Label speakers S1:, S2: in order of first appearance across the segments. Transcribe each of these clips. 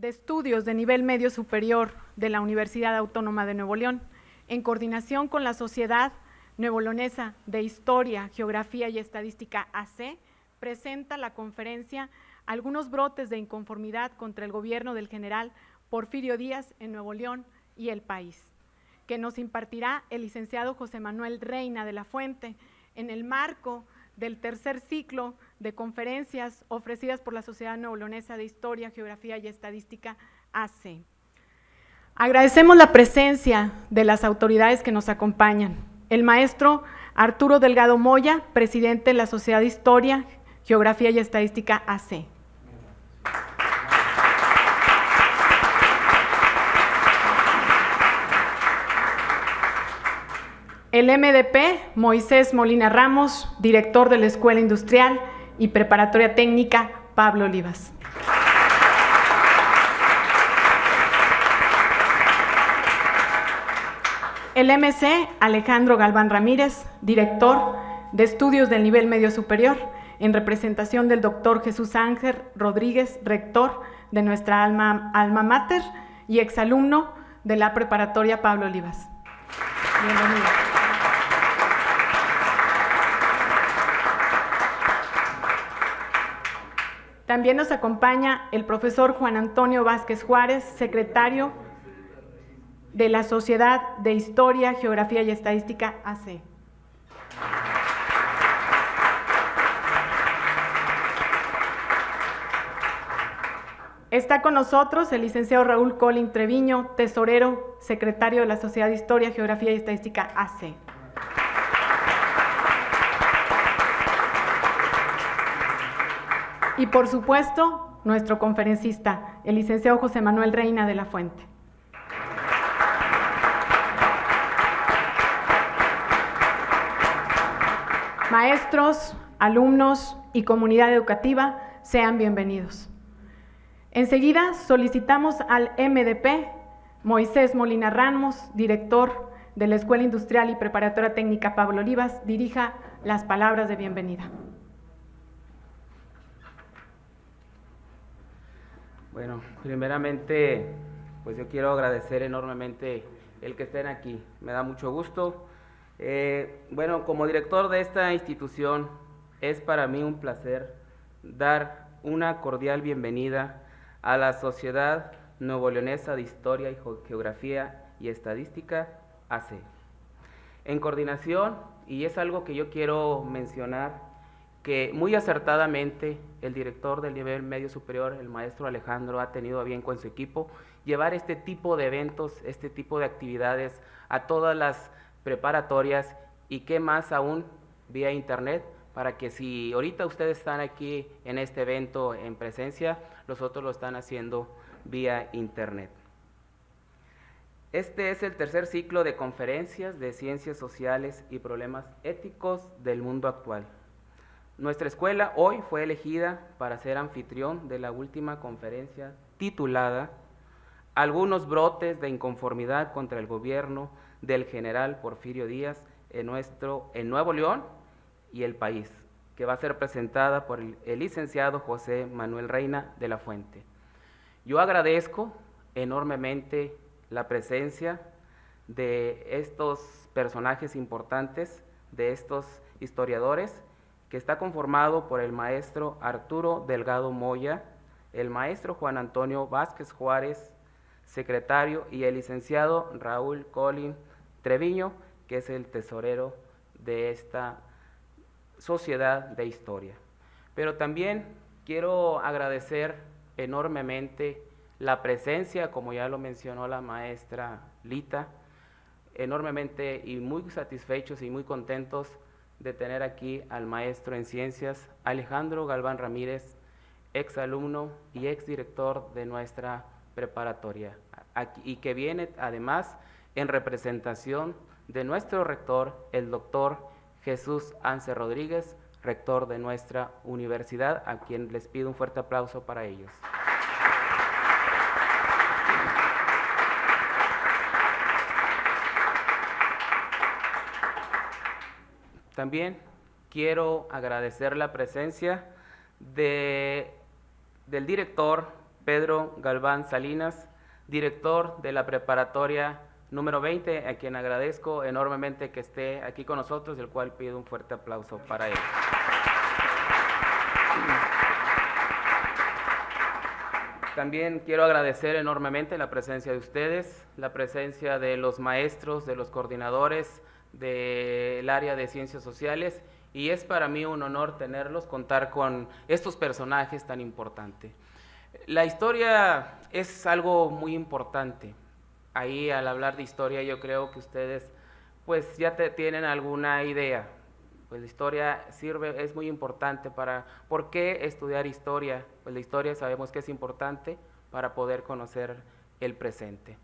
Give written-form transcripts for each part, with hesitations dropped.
S1: de Estudios de Nivel Medio Superior de la Universidad Autónoma de Nuevo León, en coordinación con la Sociedad Nuevo-Leonesa de Historia, Geografía y Estadística AC, presenta la conferencia Algunos brotes de inconformidad contra el gobierno del general Porfirio Díaz en Nuevo León y el país, que nos impartirá el licenciado José Manuel Reina de la Fuente en el marco del tercer ciclo de conferencias ofrecidas por la Sociedad Nuevo-Leonesa de Historia, Geografía y Estadística AC. Agradecemos la presencia de las autoridades que nos acompañan. El maestro Arturo Delgado Moya, presidente de la Sociedad de Historia, Geografía y Estadística AC. El MDP, Moisés Molina Ramos, director de la Escuela Industrial y Preparatoria Técnica Pablo Olivas. El MC, Alejandro Galván Ramírez, director de Estudios del Nivel Medio Superior, en representación del doctor Jesús Ángel Rodríguez, rector de nuestra alma mater y exalumno de la Preparatoria Pablo Olivas. Bienvenido. También nos acompaña el profesor Juan Antonio Vázquez Juárez, secretario de la Sociedad de Historia, Geografía y Estadística AC. Está con nosotros el licenciado Raúl Colín Treviño, tesorero, secretario de la Sociedad de Historia, Geografía y Estadística AC. Y por supuesto, nuestro conferencista, el licenciado José Manuel Reina de la Fuente. Maestros, alumnos y comunidad educativa, sean bienvenidos. Enseguida solicitamos al MDP, Moisés Molina Ramos, director de la Escuela Industrial y Preparatoria Técnica Pablo Olivas, dirija las palabras de bienvenida.
S2: Bueno, primeramente, pues yo quiero agradecer enormemente el que estén aquí. Me da mucho gusto. Bueno, como director de esta institución, es para mí un placer dar una cordial bienvenida a la Sociedad Nuevo-Leonesa de Historia y Geografía y Estadística, AC. En coordinación, y es algo que yo quiero mencionar, que muy acertadamente el director del nivel medio superior, el maestro Alejandro, ha tenido a bien con su equipo llevar este tipo de eventos, este tipo de actividades a todas las preparatorias y qué más aún vía internet, para que si ahorita ustedes están aquí en este evento en presencia, los otros lo están haciendo vía internet. Este es el tercer ciclo de conferencias de ciencias sociales y problemas éticos del mundo actual. Nuestra escuela hoy fue elegida para ser anfitrión de la última conferencia titulada Algunos brotes de inconformidad contra el gobierno del general Porfirio Díaz en Nuevo León y el país, que va a ser presentada por el licenciado José Manuel Reina de la Fuente. Yo agradezco enormemente la presencia de estos personajes importantes, de estos historiadores, que está conformado por el maestro Arturo Delgado Moya, el maestro Juan Antonio Vázquez Juárez, secretario, y el licenciado Raúl Colín Treviño, que es el tesorero de esta Sociedad de Historia. Pero también quiero agradecer enormemente la presencia, como ya lo mencionó la maestra Lita, enormemente y muy satisfechos y muy contentos de tener aquí al maestro en ciencias Alejandro Galván Ramírez, ex alumno y ex director de nuestra preparatoria, y que viene además en representación de nuestro rector, el doctor Jesús Ángel Rodríguez, rector de nuestra universidad, a quien les pido un fuerte aplauso para ellos. También quiero agradecer la presencia del director Pedro Galván Salinas, director de la preparatoria número 20, a quien agradezco enormemente que esté aquí con nosotros, el cual pido un fuerte aplauso para él. También quiero agradecer enormemente la presencia de ustedes, la presencia de los maestros, de los coordinadores del área de Ciencias Sociales, y es para mí un honor tenerlos, contar con estos personajes tan importantes. La historia es algo muy importante. Ahí, al hablar de historia, yo creo que ustedes pues ya tienen alguna idea. Pues la historia es muy importante ¿por qué estudiar historia? Pues la historia sabemos que es importante para poder conocer el presente.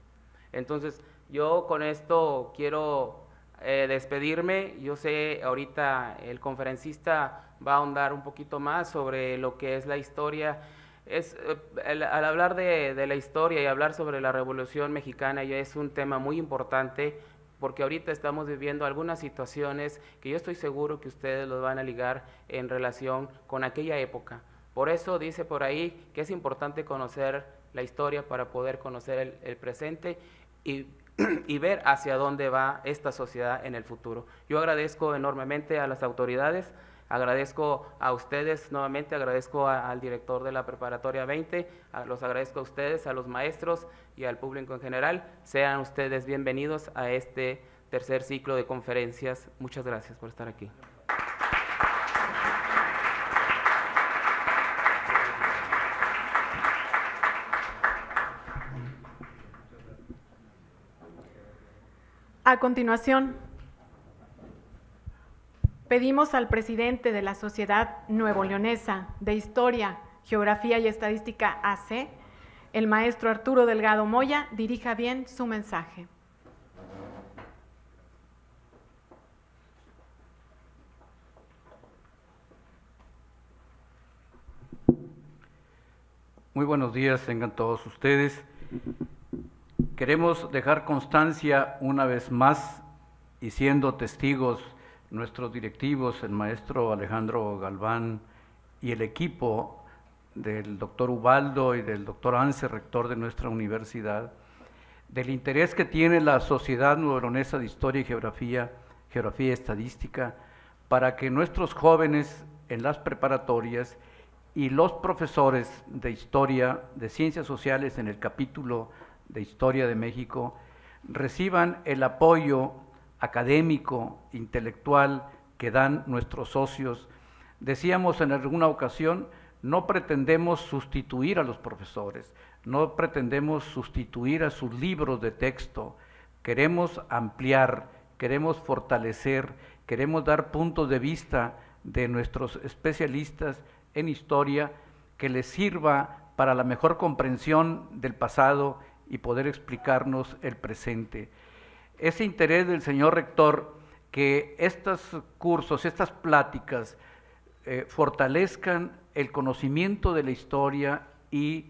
S2: Entonces, yo con esto quiero despedirme. Yo sé, ahorita el conferencista va a ahondar un poquito más sobre lo que es la historia. Al hablar de la historia y hablar sobre la Revolución Mexicana ya es un tema muy importante, porque ahorita estamos viviendo algunas situaciones que yo estoy seguro que ustedes los van a ligar en relación con aquella época. Por eso dice por ahí que es importante conocer la historia para poder conocer el presente y ver hacia dónde va esta sociedad en el futuro. Yo agradezco enormemente a las autoridades, agradezco a ustedes nuevamente, agradezco al director de la preparatoria 20, los agradezco a ustedes, a los maestros y al público en general. Sean ustedes bienvenidos a este tercer ciclo de conferencias. Muchas gracias por estar aquí.
S1: A continuación, pedimos al presidente de la Sociedad Nuevo Leonesa de Historia, Geografía y Estadística AC, el maestro Arturo Delgado Moya, dirija bien su mensaje.
S3: Muy buenos días, tengan todos ustedes. Queremos dejar constancia una vez más, y siendo testigos nuestros directivos, el maestro Alejandro Galván y el equipo del doctor Ubaldo y del doctor Anse, rector de nuestra universidad, del interés que tiene la Sociedad Nuevo Leonesa de Historia y Geografía y Estadística, para que nuestros jóvenes en las preparatorias y los profesores de Historia, de Ciencias Sociales en el capítulo de Historia de México, reciban el apoyo académico, intelectual que dan nuestros socios. Decíamos en alguna ocasión, no pretendemos sustituir a los profesores, no pretendemos sustituir a sus libros de texto, queremos ampliar, queremos fortalecer, queremos dar puntos de vista de nuestros especialistas en historia que les sirva para la mejor comprensión del pasado y poder explicarnos el presente. Ese interés del señor rector, que estos cursos, estas pláticas fortalezcan el conocimiento de la historia y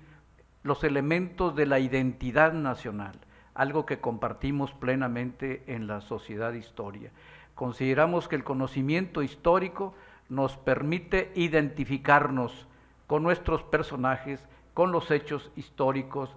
S3: los elementos de la identidad nacional, algo que compartimos plenamente en la Sociedad de Historia. Consideramos que el conocimiento histórico nos permite identificarnos con nuestros personajes, con los hechos históricos,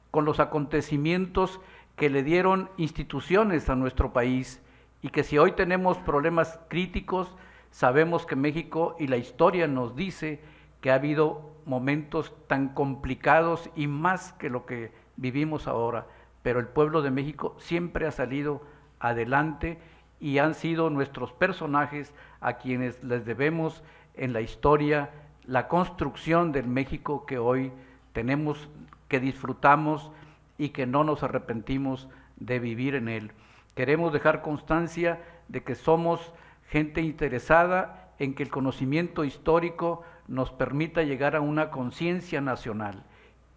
S3: con los acontecimientos que le dieron instituciones a nuestro país, y que si hoy tenemos problemas críticos, sabemos que México y la historia nos dice que ha habido momentos tan complicados y más que lo que vivimos ahora, pero el pueblo de México siempre ha salido adelante y han sido nuestros personajes a quienes les debemos en la historia la construcción del México que hoy tenemos, que disfrutamos y que no nos arrepentimos de vivir en él. Queremos dejar constancia de que somos gente interesada en que el conocimiento histórico nos permita llegar a una conciencia nacional,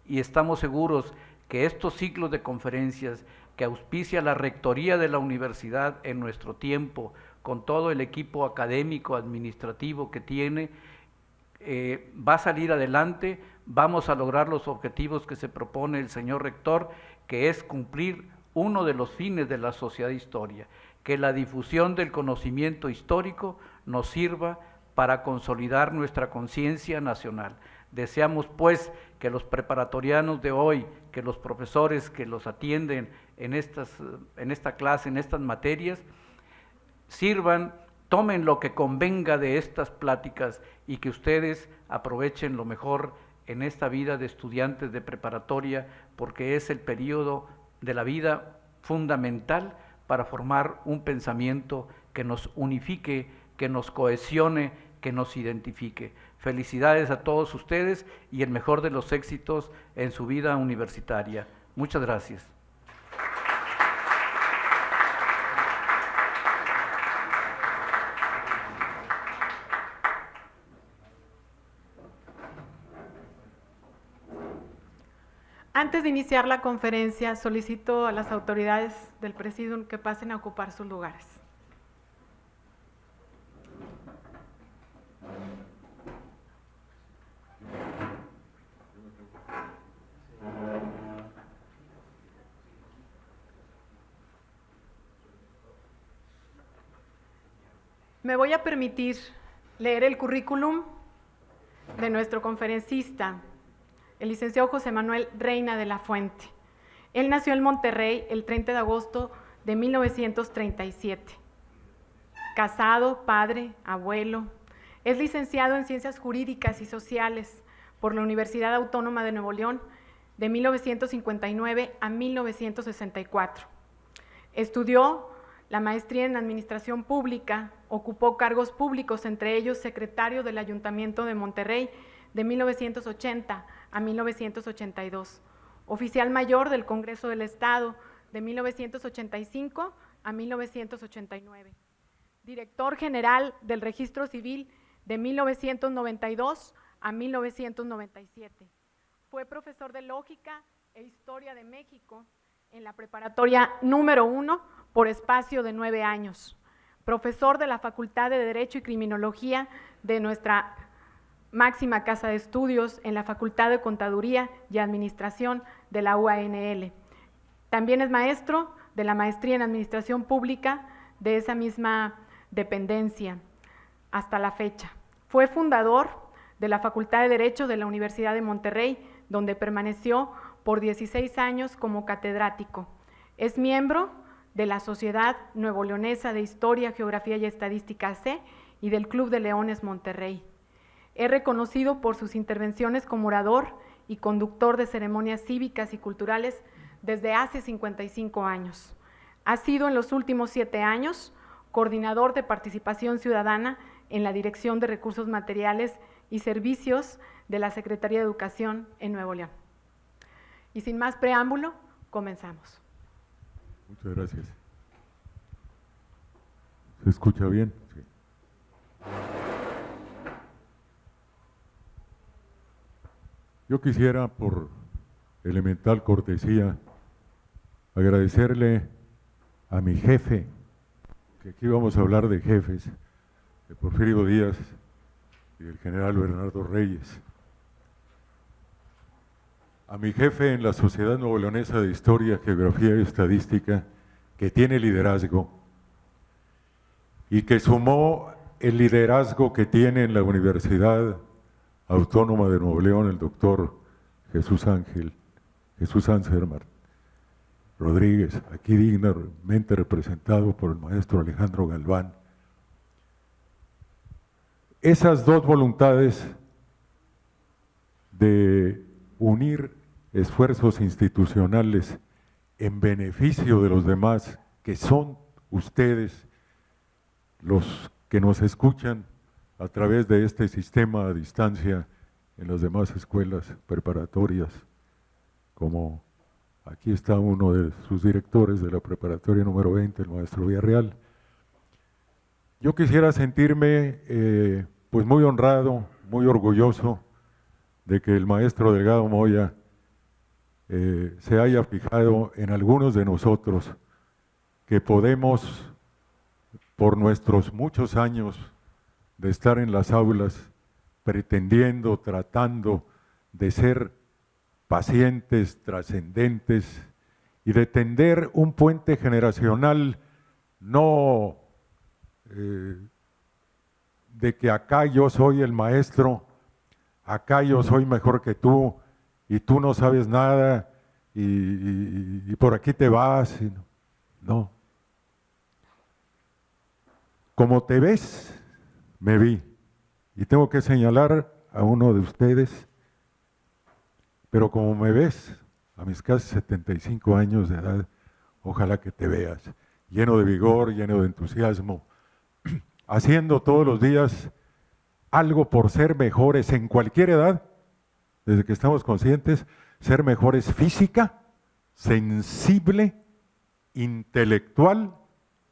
S3: y estamos seguros que estos ciclos de conferencias que auspicia la rectoría de la universidad en nuestro tiempo, con todo el equipo académico, administrativo que tiene, va a salir adelante. Vamos a lograr los objetivos que se propone el señor rector, que es cumplir uno de los fines de la Sociedad de Historia, que la difusión del conocimiento histórico nos sirva para consolidar nuestra conciencia nacional. Deseamos pues que los preparatorianos de hoy, que los profesores que los atienden en esta clase, en estas materias, sirvan, tomen lo que convenga de estas pláticas y que ustedes aprovechen lo mejor en esta vida de estudiantes de preparatoria, porque es el periodo de la vida fundamental para formar un pensamiento que nos unifique, que nos cohesione, que nos identifique. Felicidades a todos ustedes y el mejor de los éxitos en su vida universitaria. Muchas gracias.
S1: Antes de iniciar la conferencia, solicito a las autoridades del Presidium que pasen a ocupar sus lugares. Me voy a permitir leer el currículum de nuestro conferencista, el licenciado José Manuel Reina de la Fuente. Él nació en Monterrey el 30 de agosto de 1937. Casado, padre, abuelo. Es licenciado en Ciencias Jurídicas y Sociales por la Universidad Autónoma de Nuevo León de 1959 a 1964. Estudió la maestría en Administración Pública, ocupó cargos públicos, entre ellos secretario del Ayuntamiento de Monterrey de 1980 a 1982, oficial mayor del Congreso del Estado de 1985 a 1989, director general del Registro Civil de 1992 a 1997. Fue profesor de Lógica e Historia de México en la preparatoria número 1 por espacio de 9 años, profesor de la Facultad de Derecho y Criminología de nuestra máxima casa de estudios en la Facultad de Contaduría y Administración de la UANL. También es maestro de la maestría en Administración Pública de esa misma dependencia hasta la fecha. Fue fundador de la Facultad de Derecho de la Universidad de Monterrey, donde permaneció por 16 años como catedrático. Es miembro de la Sociedad Nuevo Leonesa de Historia, Geografía y Estadística AC y del Club de Leones Monterrey. Es reconocido por sus intervenciones como orador y conductor de ceremonias cívicas y culturales desde hace 55 años. Ha sido en los últimos 7 años coordinador de participación ciudadana en la Dirección de Recursos Materiales y Servicios de la Secretaría de Educación en Nuevo León. Y sin más preámbulo, comenzamos.
S4: Muchas gracias. ¿Se escucha bien? Sí. Yo quisiera, por elemental cortesía, agradecerle a mi jefe, que aquí vamos a hablar de jefes, de Porfirio Díaz y del general Bernardo Reyes. A mi jefe en la Sociedad Nuevo Leonesa de Historia, Geografía y Estadística, que tiene liderazgo y que sumó el liderazgo que tiene en la Universidad Autónoma de Nuevo León el doctor Jesús Ángel Rodríguez, aquí dignamente representado por el maestro Alejandro Galván. Esas dos voluntades de unir esfuerzos institucionales en beneficio de los demás, que son ustedes los que nos escuchan a través de este sistema a distancia en las demás escuelas preparatorias, como aquí está uno de sus directores de la preparatoria número 20, el maestro Villarreal. Yo quisiera sentirme pues muy honrado, muy orgulloso de que el maestro Delgado Moya se haya fijado en algunos de nosotros que podemos, por nuestros muchos años de estar en las aulas, pretendiendo, tratando de ser pacientes, trascendentes y de tender un puente generacional, no de que acá yo soy el maestro, acá yo soy mejor que tú y tú no sabes nada y por aquí te vas. No. Como te ves, me vi. Y tengo que señalar a uno de ustedes, pero como me ves, a mis casi 75 años de edad, ojalá que te veas lleno de vigor, lleno de entusiasmo, haciendo todos los días algo por ser mejores en cualquier edad, desde que estamos conscientes, ser mejores física, sensible, intelectual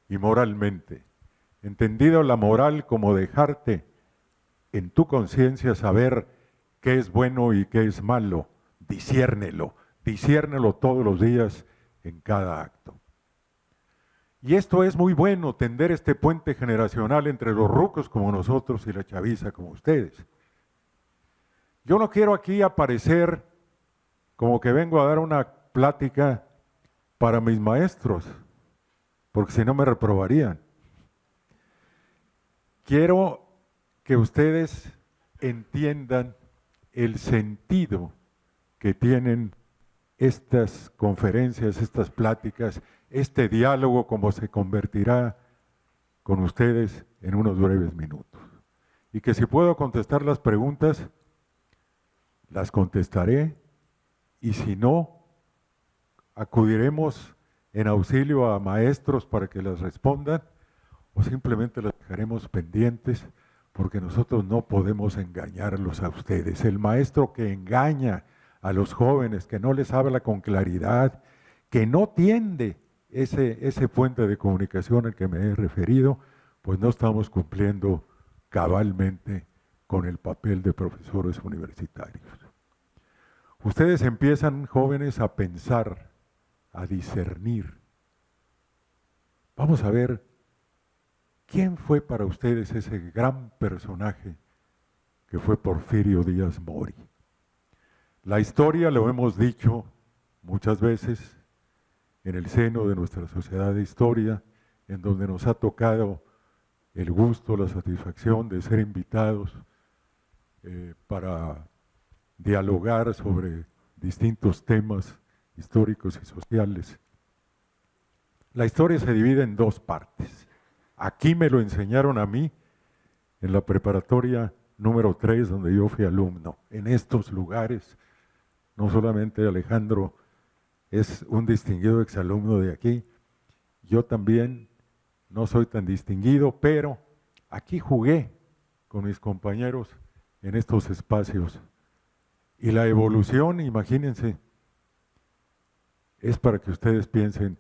S4: y moralmente. Entendido la moral como dejarte en tu conciencia saber qué es bueno y qué es malo, disciérnelo todos los días en cada acto. Y esto es muy bueno, tender este puente generacional entre los rucos como nosotros y la chaviza como ustedes. Yo no quiero aquí aparecer como que vengo a dar una plática para mis maestros, porque si no me reprobarían. Quiero que ustedes entiendan el sentido que tienen estas conferencias, estas pláticas, este diálogo, como se convertirá con ustedes en unos breves minutos. Y que si puedo contestar las preguntas, las contestaré, y si no, acudiremos en auxilio a maestros para que las respondan, o simplemente las dejaremos pendientes, porque nosotros no podemos engañarlos a ustedes. El maestro que engaña a los jóvenes, que no les habla con claridad, que no tiende ese puente de comunicación al que me he referido, pues no estamos cumpliendo cabalmente con el papel de profesores universitarios. Ustedes empiezan, jóvenes, a pensar, a discernir. Vamos a ver quién fue para ustedes ese gran personaje que fue Porfirio Díaz Mori. La historia, lo hemos dicho muchas veces, en el seno de nuestra sociedad de historia, en donde nos ha tocado el gusto, la satisfacción de ser invitados para dialogar sobre distintos temas históricos y sociales. La historia se divide en dos partes. Aquí me lo enseñaron a mí, en la preparatoria número 3, donde yo fui alumno, en estos lugares. No solamente Alejandro es un distinguido exalumno de aquí, yo también no soy tan distinguido, pero aquí jugué con mis compañeros en estos espacios. Y la evolución, imagínense, es para que ustedes piensen,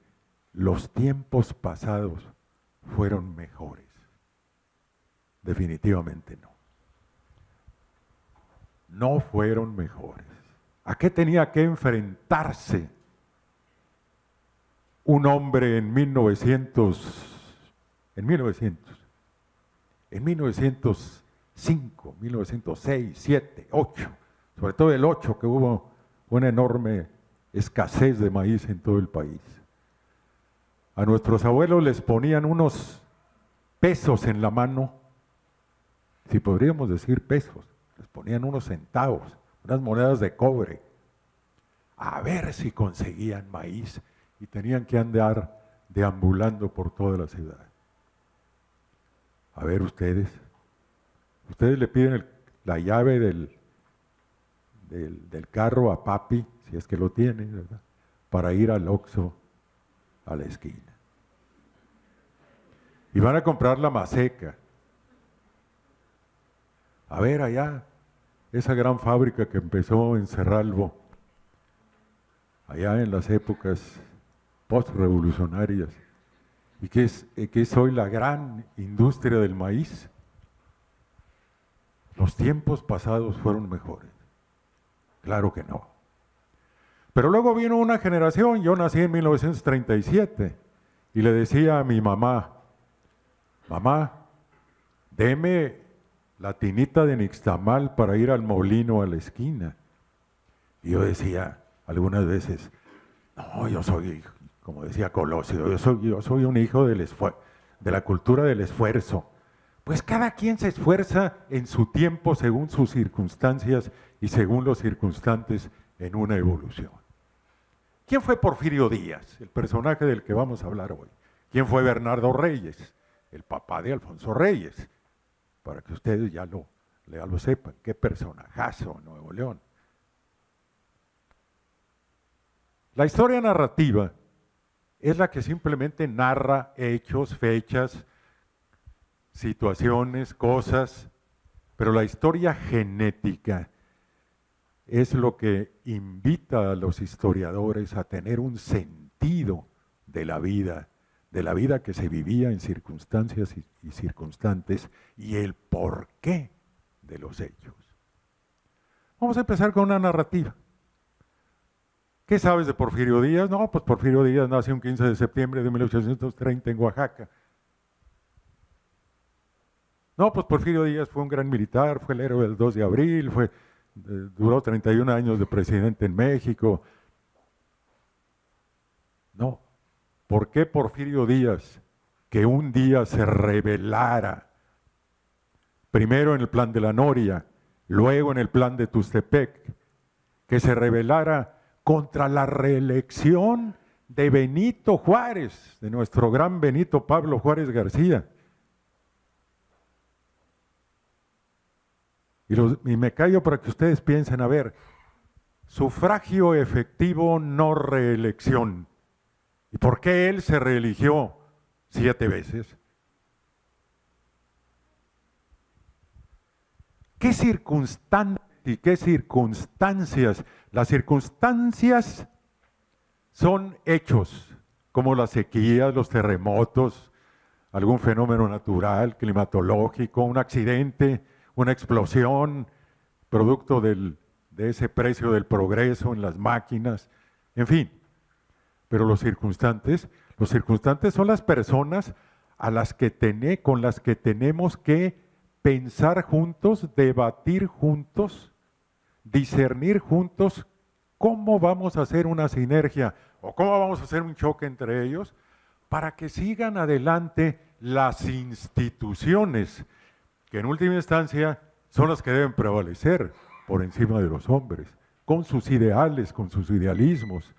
S4: los tiempos pasados fueron mejores. Definitivamente no. No fueron mejores. ¿A qué tenía que enfrentarse un hombre en 1905, 1906, 7, 8, sobre todo el 8, que hubo una enorme escasez de maíz en todo el país? A nuestros abuelos les ponían unos pesos en la mano, si podríamos decir pesos, les ponían unos centavos, unas monedas de cobre, a ver si conseguían maíz, y tenían que andar deambulando por toda la ciudad. A ver ustedes le piden la llave del carro a papi, si es que lo tiene, ¿verdad?, para ir al Oxxo a la esquina. Y van a comprar la maseca. A ver allá, esa gran fábrica que empezó en Cerralbo, allá en las épocas postrevolucionarias, y que es hoy la gran industria del maíz. Los tiempos pasados fueron mejores. Claro que no. Pero luego vino una generación, yo nací en 1937, y le decía a mi mamá, mamá, deme la tinita de nixtamal para ir al molino a la esquina. Y yo decía algunas veces, no, yo soy, como decía Colosio, yo soy un hijo de la cultura del esfuerzo. Pues cada quien se esfuerza en su tiempo, según sus circunstancias y según los circunstantes en una evolución. ¿Quién fue Porfirio Díaz, el personaje del que vamos a hablar hoy? ¿Quién fue Bernardo Reyes, el papá de Alfonso Reyes? Para que ustedes ya lo sepan, qué personajazo en Nuevo León. La historia narrativa es la que simplemente narra hechos, fechas, situaciones, cosas, pero la historia genética es lo que invita a los historiadores a tener un sentido de la vida que se vivía en circunstancias y circunstantes y el porqué de los hechos. Vamos a empezar con una narrativa. ¿Qué sabes de Porfirio Díaz? No, pues Porfirio Díaz nació un 15 de septiembre de 1830 en Oaxaca. No, pues Porfirio Díaz fue un gran militar, fue el héroe del 2 de abril, duró 31 años de presidente en México. No. ¿Por qué Porfirio Díaz, que un día se rebelara, primero en el plan de la Noria, luego en el plan de Tustepec, que se rebelara contra la reelección de Benito Juárez, de nuestro gran Benito Pablo Juárez García? Y me callo para que ustedes piensen, a ver, sufragio efectivo, no reelección. ¿Y por qué él se reeligió 7 veces? ¿Qué circunstancias y qué circunstancias? Las circunstancias son hechos, como las sequías, los terremotos, algún fenómeno natural, climatológico, un accidente, una explosión, producto de ese precio del progreso en las máquinas, en fin. Pero los circunstantes son las personas con las que tenemos que pensar juntos, debatir juntos, discernir juntos cómo vamos a hacer una sinergia o cómo vamos a hacer un choque entre ellos para que sigan adelante las instituciones, que en última instancia son las que deben prevalecer por encima de los hombres, con sus ideales, con sus idealismos.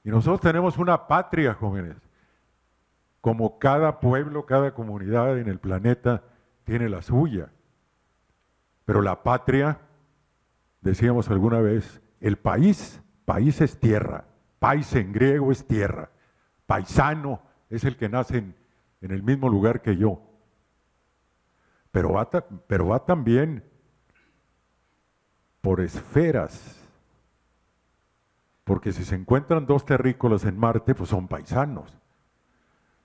S4: Y nosotros tenemos una patria, jóvenes, como cada pueblo, cada comunidad en el planeta tiene la suya. Pero la patria, decíamos alguna vez, el país es tierra, pais en griego es tierra, paisano es el que nace en el mismo lugar que yo. Pero va también por esferas. Porque si se encuentran 2 terrícolas en Marte, pues son paisanos.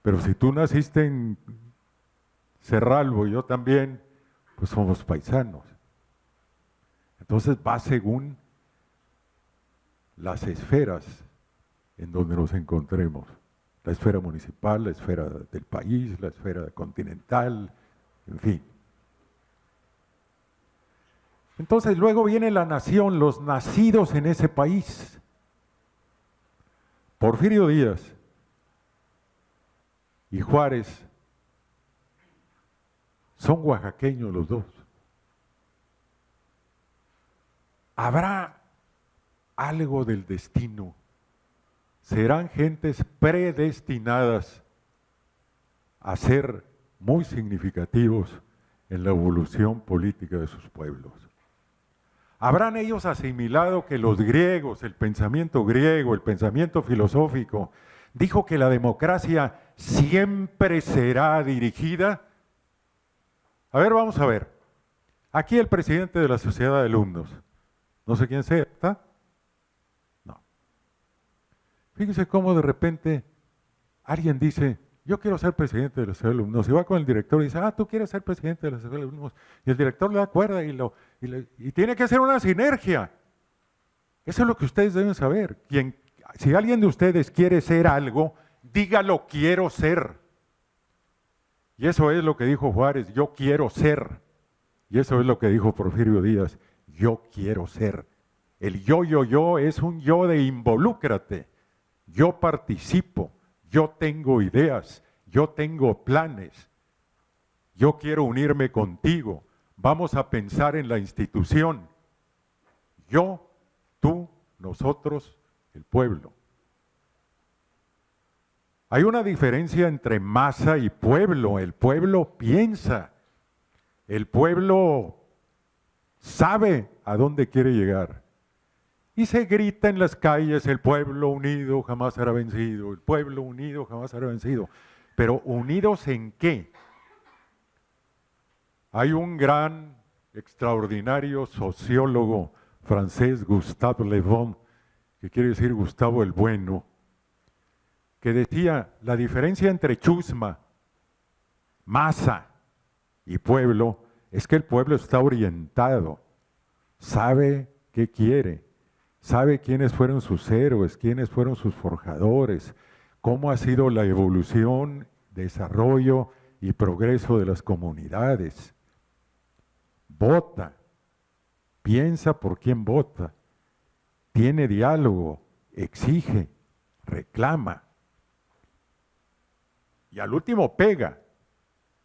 S4: Pero si tú naciste en Cerralbo y yo también, pues somos paisanos. Entonces va según las esferas en donde nos encontremos. La esfera municipal, la esfera del país, la esfera continental, en fin. Entonces luego viene la nación, los nacidos en ese país. Porfirio Díaz y Juárez son oaxaqueños los dos. ¿Habrá algo del destino? ¿Serán gentes predestinadas a ser muy significativos en la evolución política de sus pueblos? ¿Habrán ellos asimilado que los griegos, el pensamiento griego, el pensamiento filosófico, dijo que la democracia siempre será dirigida? A ver, vamos a ver. Aquí el presidente de la Sociedad de Alumnos, no sé quién sea, ¿está? No. Fíjense cómo de repente alguien dice, yo quiero ser presidente de la Sociedad de Alumnos, y va con el director y dice, tú quieres ser presidente de la Sociedad de Alumnos, y el director le da cuerda y tiene que ser una sinergia. Eso es lo que ustedes deben saber. Si alguien de ustedes quiere ser algo, dígalo, quiero ser. Y eso es lo que dijo Juárez, yo quiero ser. Y eso es lo que dijo Porfirio Díaz, yo quiero ser. El yo es un yo de involúcrate. Yo participo, yo tengo ideas, yo tengo planes. Yo quiero unirme contigo. Vamos a pensar en la institución. Yo, tú, nosotros, el pueblo. Hay una diferencia entre masa y pueblo. El pueblo piensa. El pueblo sabe a dónde quiere llegar. Y se grita en las calles, el pueblo unido jamás será vencido, el pueblo unido jamás será vencido. Pero ¿unidos en qué? Hay un gran, extraordinario sociólogo francés, Gustave Le Bon, que quiere decir Gustavo el Bueno, que decía, la diferencia entre chusma, masa y pueblo es que el pueblo está orientado, sabe qué quiere, sabe quiénes fueron sus héroes, quiénes fueron sus forjadores, cómo ha sido la evolución, desarrollo y progreso de las comunidades. Vota, piensa por quién vota, tiene diálogo, exige, reclama. Y al último pega,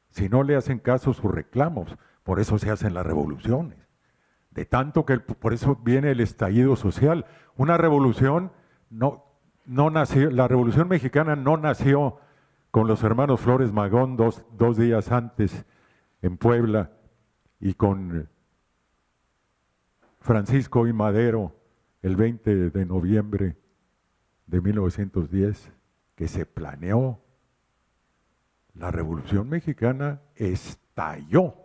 S4: si no le hacen caso sus reclamos. Por eso se hacen las revoluciones. De tanto que por eso viene el estallido social. Una revolución no nació, la Revolución Mexicana no nació con los hermanos Flores Magón dos días antes en Puebla y con Francisco I. Madero el 20 de noviembre de 1910, que se planeó. La Revolución Mexicana estalló,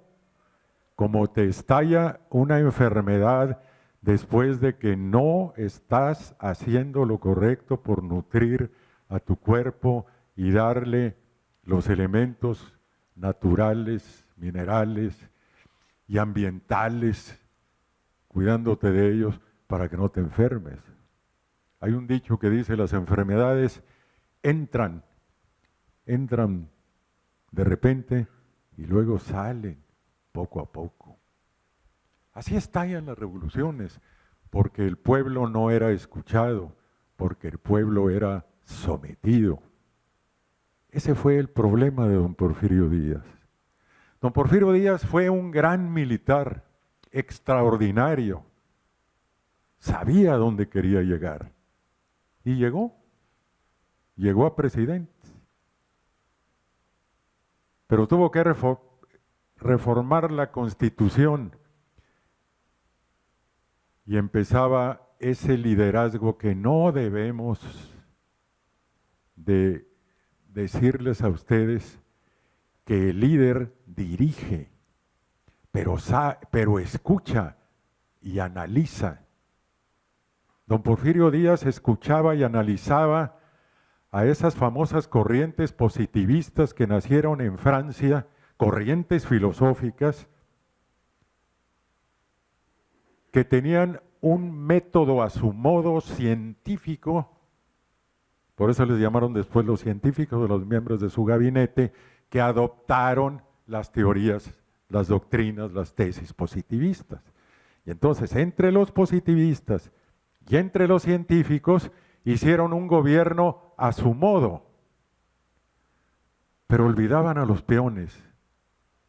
S4: como te estalla una enfermedad después de que no estás haciendo lo correcto por nutrir a tu cuerpo y darle los elementos naturales, minerales y ambientales, cuidándote de ellos para que no te enfermes. Hay un dicho que dice, las enfermedades entran de repente y luego salen poco a poco. Así estallan las revoluciones, porque el pueblo no era escuchado, porque el pueblo era sometido. Ese fue el problema de don Porfirio Díaz. Don Porfirio Díaz fue un gran militar, extraordinario. Sabía dónde quería llegar. Y llegó a presidente. Pero tuvo que reformar la Constitución y empezaba ese liderazgo que no debemos de decirles a ustedes que el líder dirige, pero escucha y analiza. Don Porfirio Díaz escuchaba y analizaba a esas famosas corrientes positivistas que nacieron en Francia, corrientes filosóficas, que tenían un método a su modo científico, por eso les llamaron después los científicos de los miembros de su gabinete, que adoptaron las teorías, las doctrinas, las tesis positivistas. Y entonces, entre los positivistas y entre los científicos, hicieron un gobierno a su modo, pero olvidaban a los peones.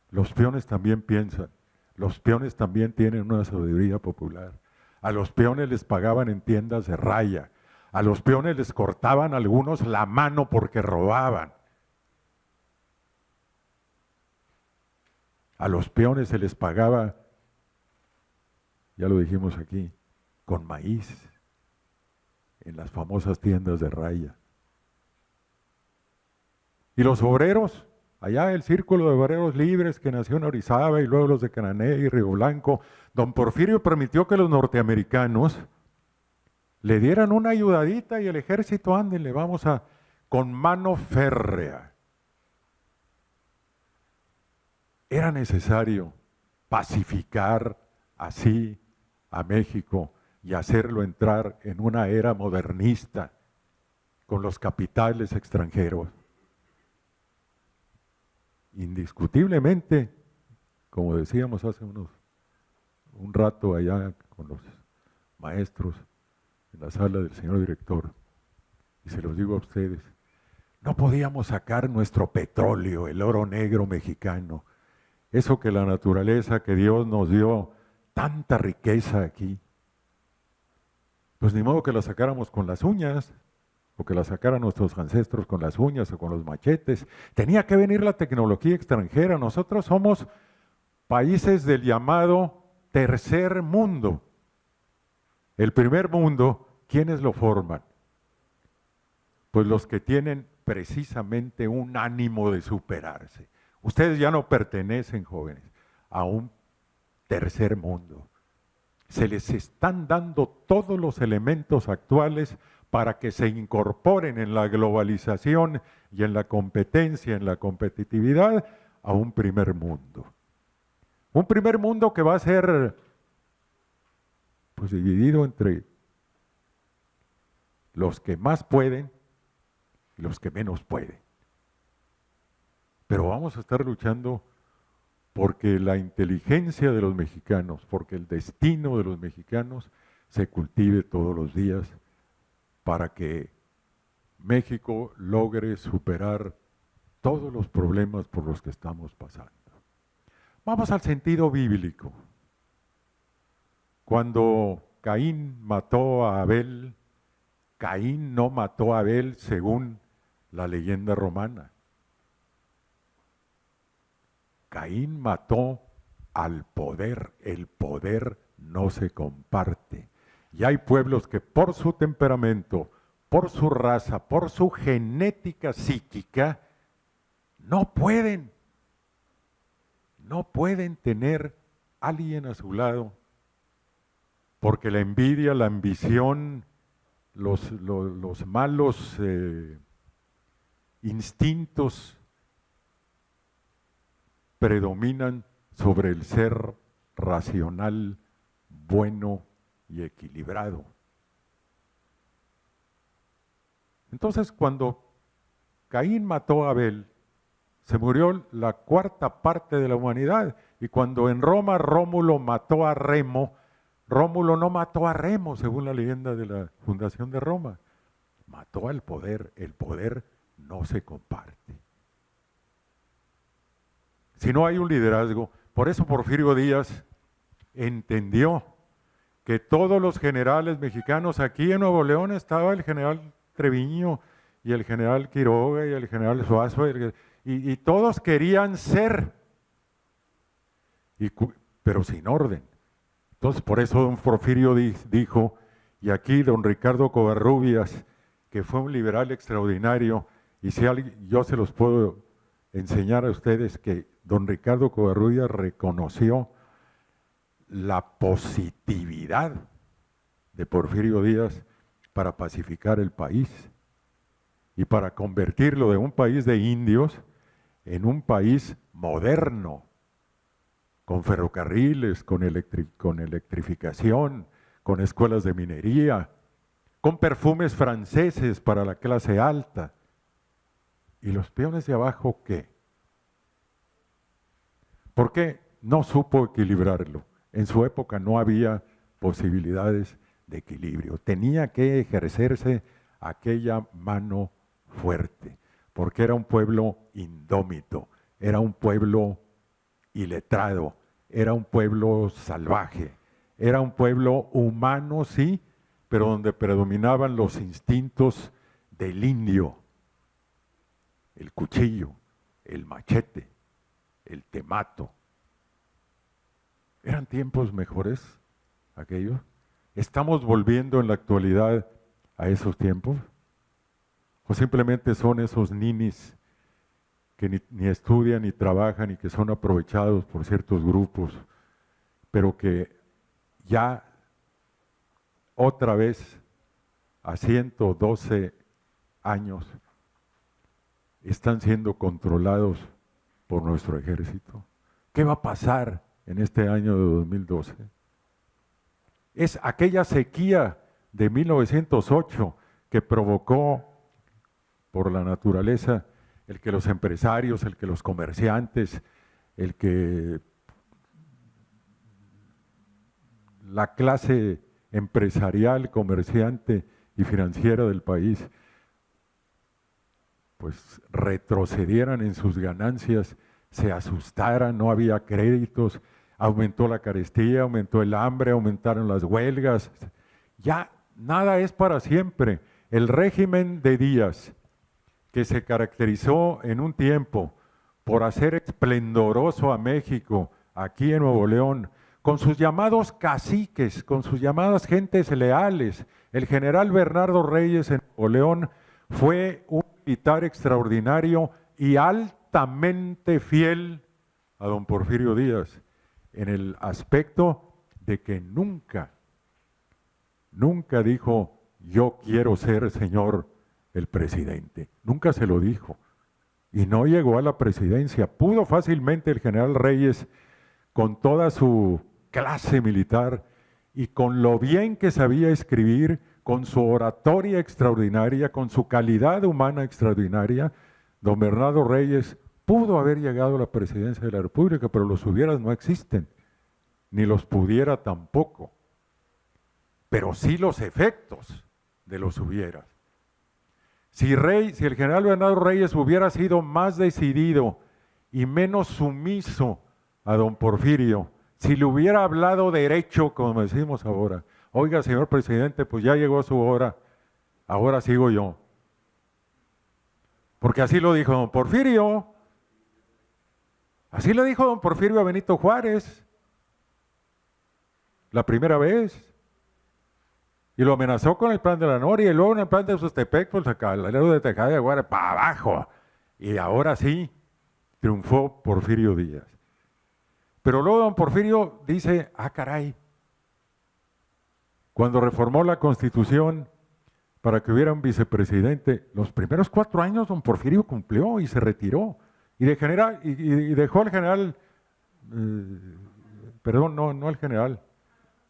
S4: Los peones también piensan, los peones también tienen una sabiduría popular. A los peones les pagaban en tiendas de raya, a los peones les cortaban algunos la mano porque robaban. A los peones se les pagaba, ya lo dijimos aquí, con maíz, en las famosas tiendas de raya. Y los obreros, allá el círculo de obreros libres que nació en Orizaba y luego los de Canané y Río Blanco, don Porfirio permitió que los norteamericanos le dieran una ayudadita y el ejército, ándenle, vamos a, con mano férrea. Era necesario pacificar así a México y hacerlo entrar en una era modernista con los capitales extranjeros. Indiscutiblemente, como decíamos hace un rato allá con los maestros en la sala del señor director, y se los digo a ustedes, no podíamos sacar nuestro petróleo, el oro negro mexicano, eso que la naturaleza, que Dios nos dio tanta riqueza aquí, pues ni modo que la sacáramos con las uñas, o que la sacaran nuestros ancestros con las uñas o con los machetes. Tenía que venir la tecnología extranjera. Nosotros somos países del llamado tercer mundo. El primer mundo, ¿quiénes lo forman? Pues los que tienen precisamente un ánimo de superarse. Ustedes ya no pertenecen, jóvenes, a un tercer mundo. Se les están dando todos los elementos actuales para que se incorporen en la globalización y en la competencia, en la competitividad, a un primer mundo. Un primer mundo que va a ser pues dividido entre los que más pueden y los que menos pueden. Pero vamos a estar luchando porque la inteligencia de los mexicanos, porque el destino de los mexicanos se cultive todos los días para que México logre superar todos los problemas por los que estamos pasando. Vamos al sentido bíblico. Cuando Caín mató a Abel, Caín no mató a Abel según la leyenda romana. Caín mató al poder. El poder no se comparte. Y hay pueblos que por su temperamento, por su raza, por su genética psíquica, no pueden tener alguien a su lado, porque la envidia, la ambición, los malos instintos predominan sobre el ser racional, bueno y equilibrado. Entonces, cuando Caín mató a Abel, se murió la cuarta parte de la humanidad. Y cuando en Roma Rómulo mató a Remo, Rómulo no mató a Remo, según la leyenda de la fundación de Roma. Mató al poder. El poder no se comparte. Si no hay un liderazgo, por eso Porfirio Díaz entendió que todos los generales mexicanos, aquí en Nuevo León estaba el general Treviño y el general Quiroga y el general Suazo, y todos querían ser, pero sin orden. Entonces por eso don Porfirio dijo, y aquí don Ricardo Covarrubias, que fue un liberal extraordinario, y si yo se los puedo enseñar a ustedes que don Ricardo Covarrubias reconoció la positividad de Porfirio Díaz para pacificar el país y para convertirlo de un país de indios en un país moderno, con ferrocarriles, con electrificación, con escuelas de minería, con perfumes franceses para la clase alta. ¿Y los peones de abajo qué? ¿Por qué no supo equilibrarlo? En su época no había posibilidades de equilibrio. Tenía que ejercerse aquella mano fuerte, porque era un pueblo indómito, era un pueblo iletrado, era un pueblo salvaje, era un pueblo humano, sí, pero donde predominaban los instintos del indio, el cuchillo, el machete, el temato. ¿Eran tiempos mejores aquellos? ¿Estamos volviendo en la actualidad a esos tiempos? ¿O simplemente son esos ninis que ni estudian ni trabajan y que son aprovechados por ciertos grupos, pero que ya otra vez a 112 años están siendo controlados por nuestro ejército? ¿Qué va a pasar en este año de 2012? Es aquella sequía de 1908 que provocó por la naturaleza el que los empresarios, el que los comerciantes, el que la clase empresarial, comerciante y financiera del país pues retrocedieran en sus ganancias se asustaran, no había créditos, aumentó la carestía, aumentó el hambre, aumentaron las huelgas. Ya nada es para siempre. El régimen de Díaz, que se caracterizó en un tiempo por hacer esplendoroso a México, aquí en Nuevo León, con sus llamados caciques, con sus llamadas gentes leales. El general Bernardo Reyes en Nuevo León fue un militar extraordinario y altamente fiel a don Porfirio Díaz, en el aspecto de que nunca dijo, yo quiero ser, señor, el presidente. Nunca se lo dijo. Y no llegó a la presidencia. Pudo fácilmente el general Reyes, con toda su clase militar y con lo bien que sabía escribir, con su oratoria extraordinaria, con su calidad humana extraordinaria, don Bernardo Reyes pudo haber llegado a la presidencia de la República, pero los hubieras no existen, ni los pudiera tampoco. Pero sí los efectos de los hubieras. Si el general Bernardo Reyes hubiera sido más decidido y menos sumiso a don Porfirio, si le hubiera hablado derecho, como decimos ahora, oiga, señor presidente, pues ya llegó su hora, ahora sigo yo. Porque así lo dijo don Porfirio. Así le dijo don Porfirio a Benito Juárez la primera vez. Y lo amenazó con el plan de la Noria, y luego en el plan de Sustepec, pues acá, el alero de Tejada de Guara, para abajo. Y ahora sí, triunfó Porfirio Díaz. Pero luego don Porfirio dice, ah caray, cuando reformó la Constitución para que hubiera un vicepresidente, los primeros 4 años don Porfirio cumplió y se retiró. Y dejó al general, perdón, no al general,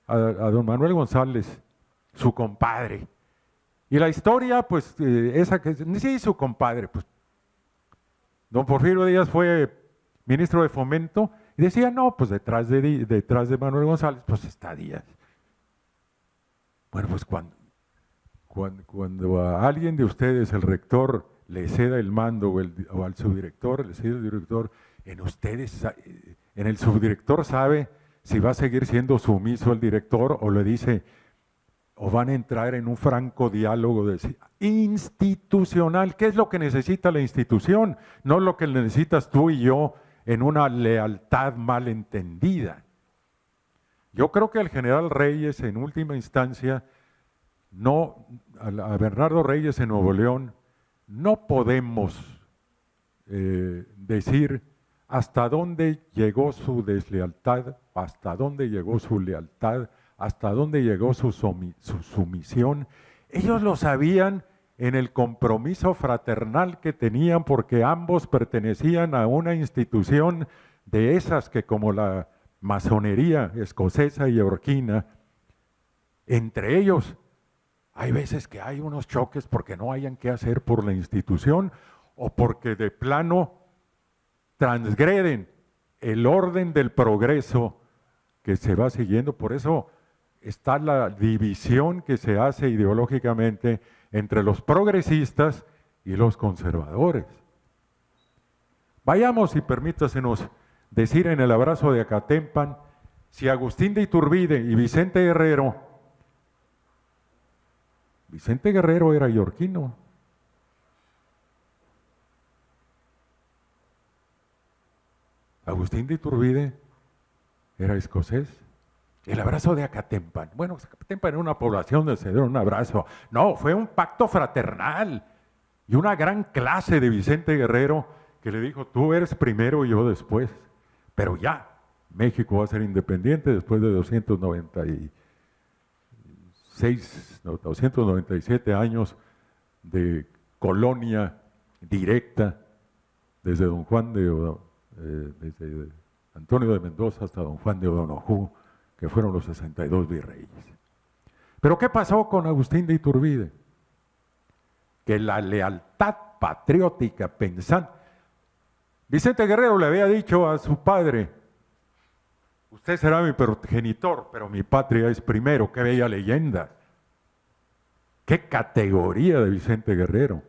S4: a don Manuel González, su compadre. Y la historia, pues, esa que sí, su compadre, pues, don Porfirio Díaz fue ministro de Fomento y decía, no, pues detrás de Manuel González, pues está Díaz. Bueno, pues cuando a alguien de ustedes, el rector, le ceda el mando o al subdirector, le cede el director, en el subdirector sabe si va a seguir siendo sumiso el director o le dice, o van a entrar en un franco diálogo institucional. ¿Qué es lo que necesita la institución? No lo que necesitas tú y yo en una lealtad mal entendida. Yo creo que el general Reyes, en última instancia, a Bernardo Reyes en Nuevo León, no podemos decir hasta dónde llegó su deslealtad, hasta dónde llegó su lealtad, hasta dónde llegó su sumisión. Ellos lo sabían en el compromiso fraternal que tenían, porque ambos pertenecían a una institución de esas que, como la masonería escocesa y yorquina, entre ellos hay veces que hay unos choques porque no hayan qué hacer por la institución o porque de plano transgreden el orden del progreso que se va siguiendo. Por eso está la división que se hace ideológicamente entre los progresistas y los conservadores. Vayamos, y permítasenos decir en el abrazo de Acatempan, si Agustín de Iturbide y Vicente Guerrero era yorquino. Agustín de Iturbide era escocés. El abrazo de Acatempan. Bueno, Acatempan era una población donde se dieron un abrazo. No, fue un pacto fraternal. Y una gran clase de Vicente Guerrero que le dijo, tú eres primero y yo después. Pero ya, México va a ser independiente después de 297 años de colonia directa desde desde Antonio de Mendoza hasta don Juan de O'Donojú, que fueron los 62 virreyes. Pero ¿qué pasó con Agustín de Iturbide? Que la lealtad patriótica pensante. Vicente Guerrero le había dicho a su padre, usted será mi progenitor, pero mi patria es primero. Qué bella leyenda. Qué categoría de Vicente Guerrero.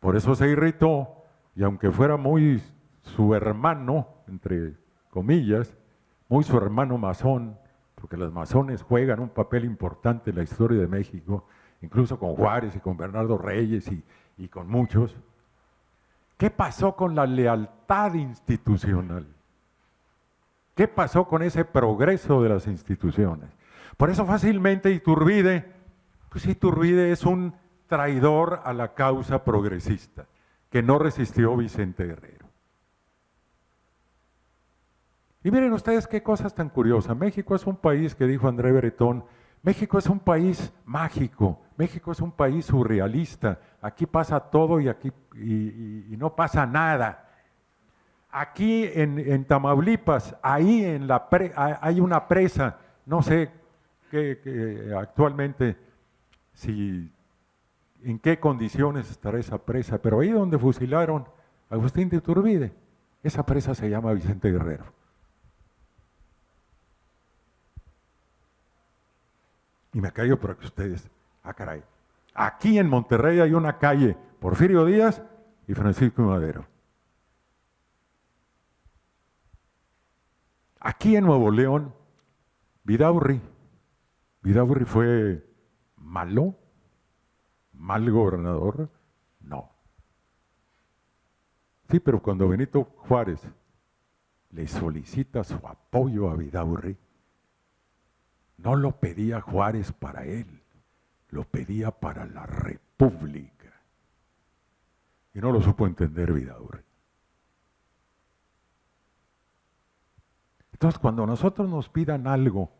S4: Por eso se irritó, y aunque fuera muy su hermano, entre comillas, muy su hermano masón, porque los masones juegan un papel importante en la historia de México, incluso con Juárez y con Bernardo Reyes y con muchos. ¿Qué pasó con la lealtad institucional? ¿Qué pasó con ese progreso de las instituciones? Por eso fácilmente Iturbide es un traidor a la causa progresista, que no resistió Vicente Guerrero. Y miren ustedes qué cosas tan curiosas. México es un país, que dijo André Breton, México es un país mágico, México es un país surrealista, aquí pasa todo y aquí y no pasa nada. Aquí en Tamaulipas, ahí hay una presa, no sé qué actualmente en qué condiciones estará esa presa, pero ahí donde fusilaron a Agustín de Iturbide, esa presa se llama Vicente Guerrero. Y me callo para que ustedes, caray, aquí en Monterrey hay una calle, Porfirio Díaz y Francisco I. Madero. Aquí en Nuevo León, Vidaurri fue malo, mal gobernador, no. Sí, pero cuando Benito Juárez le solicita su apoyo a Vidaurri, no lo pedía Juárez para él, lo pedía para la República. Y no lo supo entender Vidaurri. Entonces, cuando nosotros nos pidan algo,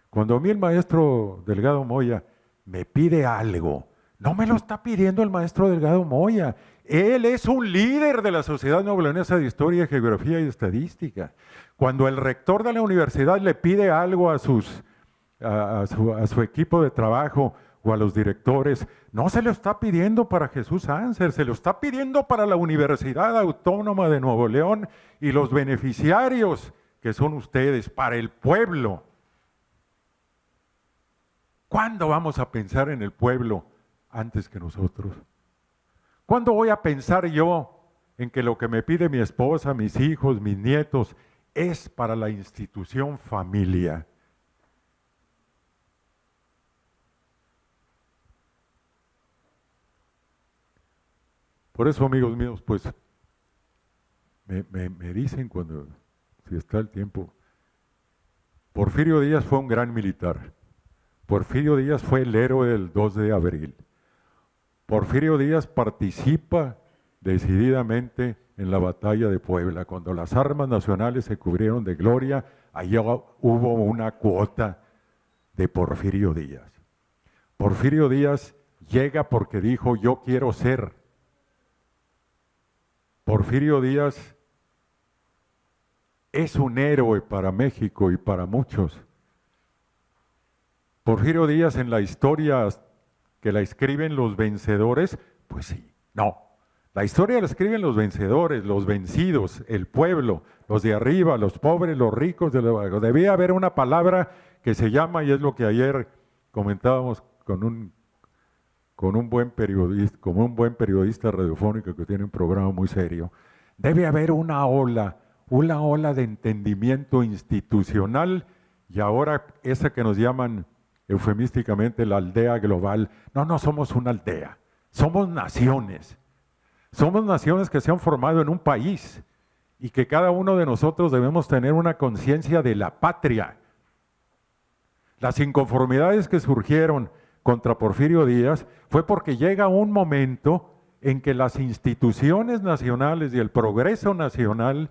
S4: cuando a mí el maestro Delgado Moya me pide algo, no me lo está pidiendo el maestro Delgado Moya. Él es un líder de la Sociedad Nuevo-Leonesa de Historia, Geografía y Estadística. Cuando el rector de la universidad le pide algo a su equipo de trabajo o a los directores, no se lo está pidiendo para Jesús Ánser, se lo está pidiendo para la Universidad Autónoma de Nuevo León y los beneficiarios que son ustedes, para el pueblo. ¿Cuándo vamos a pensar en el pueblo antes que nosotros? ¿Cuándo voy a pensar yo en que lo que me pide mi esposa, mis hijos, mis nietos, es para la institución familia? Por eso, amigos míos, pues me dicen cuando, si está el tiempo, Porfirio Díaz fue un gran militar. Porfirio Díaz fue el héroe del 2 de abril. Porfirio Díaz participa decididamente en la batalla de Puebla. Cuando las armas nacionales se cubrieron de gloria, allá hubo una cuota de Porfirio Díaz. Porfirio Díaz llega porque dijo, yo quiero ser. Porfirio Díaz es un héroe para México y para muchos. Porfirio Díaz en la historia que la escriben los vencedores, pues sí, no. La historia la escriben los vencedores, los vencidos, el pueblo, los de arriba, los pobres, los ricos, de abajo. Debía haber una palabra que se llama, y es lo que ayer comentábamos con un buen periodista radiofónico que tiene un programa muy serio, debe haber una ola de entendimiento institucional, y ahora esa que nos llaman eufemísticamente la aldea global. No somos una aldea, somos naciones. Somos naciones que se han formado en un país y que cada uno de nosotros debemos tener una conciencia de la patria. Las inconformidades que surgieron contra Porfirio Díaz fue porque llega un momento en que las instituciones nacionales y el progreso nacional,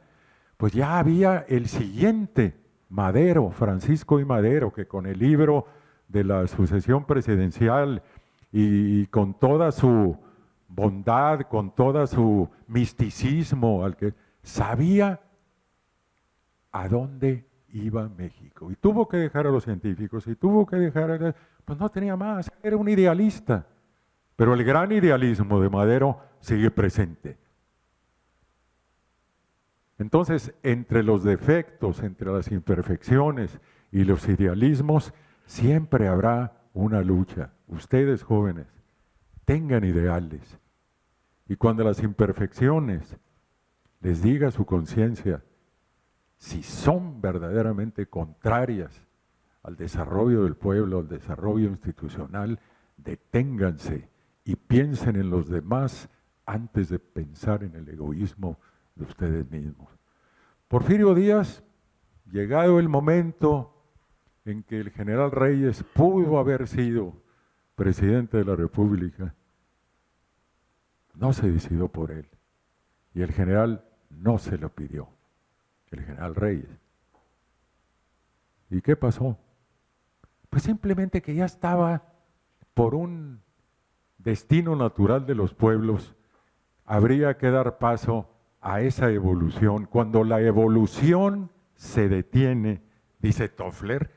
S4: pues ya había el siguiente Madero, Francisco I. Madero, que con el libro de la sucesión presidencial y con toda su bondad, con todo su misticismo, al que sabía a dónde iba México. Y tuvo que dejar a los científicos, y tuvo que dejar pues no tenía más, era un idealista. Pero el gran idealismo de Madero sigue presente. Entonces, entre los defectos, entre las imperfecciones y los idealismos, siempre habrá una lucha. Ustedes, jóvenes, tengan ideales. Y cuando las imperfecciones les diga a su conciencia si son verdaderamente contrarias al desarrollo del pueblo, al desarrollo institucional. Deténganse y piensen en los demás antes de pensar en el egoísmo de ustedes mismos. Porfirio Díaz, llegado el momento en que el general Reyes pudo haber sido presidente de la República, no se decidió por él. Y el general no se lo pidió, el general Reyes. ¿Y qué pasó? Pues simplemente que ya estaba por un destino natural de los pueblos, habría que dar paso a esa evolución. Cuando la evolución se detiene, dice Toffler,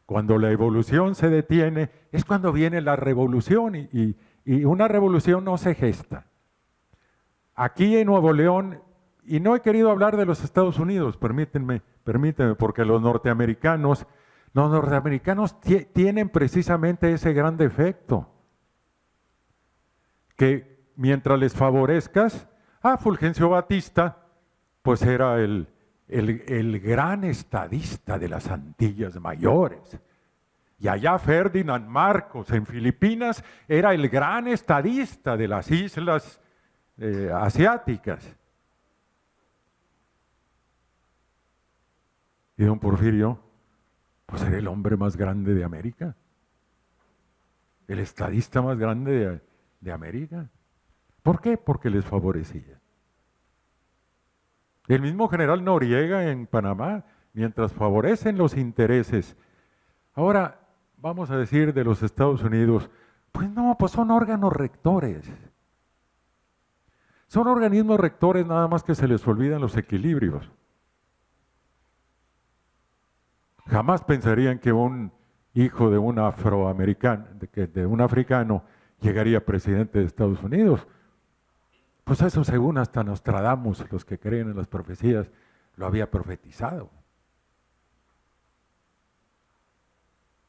S4: cuando la evolución se detiene es cuando viene la revolución y una revolución no se gesta. Aquí en Nuevo León, y no he querido hablar de los Estados Unidos, permítanme, porque los norteamericanos tienen precisamente ese gran defecto, que mientras les favorezcas, Fulgencio Batista, pues era el gran estadista de las Antillas Mayores. Y allá Ferdinand Marcos en Filipinas era el gran estadista de las islas asiáticas. Y don Porfirio, pues era el hombre más grande de América, el estadista más grande de América. ¿Por qué? Porque les favorecía. El mismo general Noriega en Panamá, mientras favorecen los intereses. Ahora, vamos a decir de los Estados Unidos, pues no, pues son órganos rectores. Son organismos rectores, nada más que se les olvidan los equilibrios. Jamás pensarían que un hijo de un afroamericano, de un africano, llegaría presidente de Estados Unidos. Pues eso, según hasta Nostradamus, los que creen en las profecías, lo había profetizado.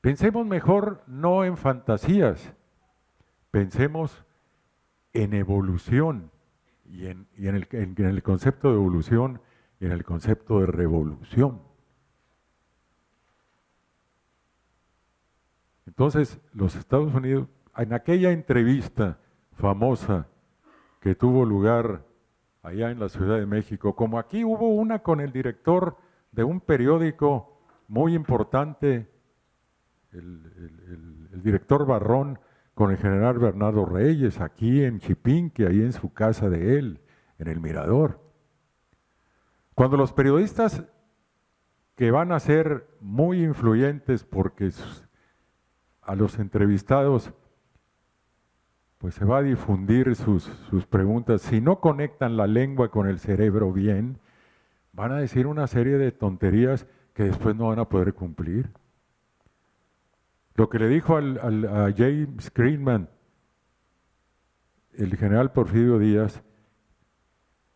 S4: Pensemos mejor no en fantasías, pensemos en evolución y en el concepto de evolución y en el concepto de revolución. Entonces, los Estados Unidos, en aquella entrevista famosa que tuvo lugar allá en la Ciudad de México, como aquí hubo una con el director de un periódico muy importante, el director Barrón, con el general Bernardo Reyes, aquí en Chipinque, ahí en su casa de él, en el Mirador. Cuando los periodistas que van a ser muy influyentes porque a los entrevistados pues se va a difundir sus preguntas, si no conectan la lengua con el cerebro bien, van a decir una serie de tonterías que después no van a poder cumplir. Lo que le dijo a James Greenman, el general Porfirio Díaz,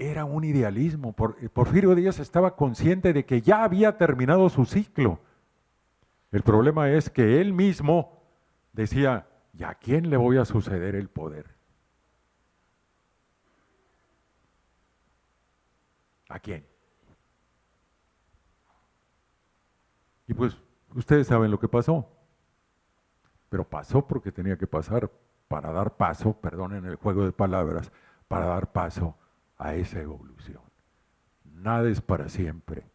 S4: era un idealismo. Porfirio Díaz estaba consciente de que ya había terminado su ciclo. El problema es que él mismo decía, ¿y a quién le voy a suceder el poder? ¿A quién? Y pues ustedes saben lo que pasó. Pero pasó porque tenía que pasar para dar paso, perdonen el juego de palabras, para dar paso a esa evolución. Nada es para siempre.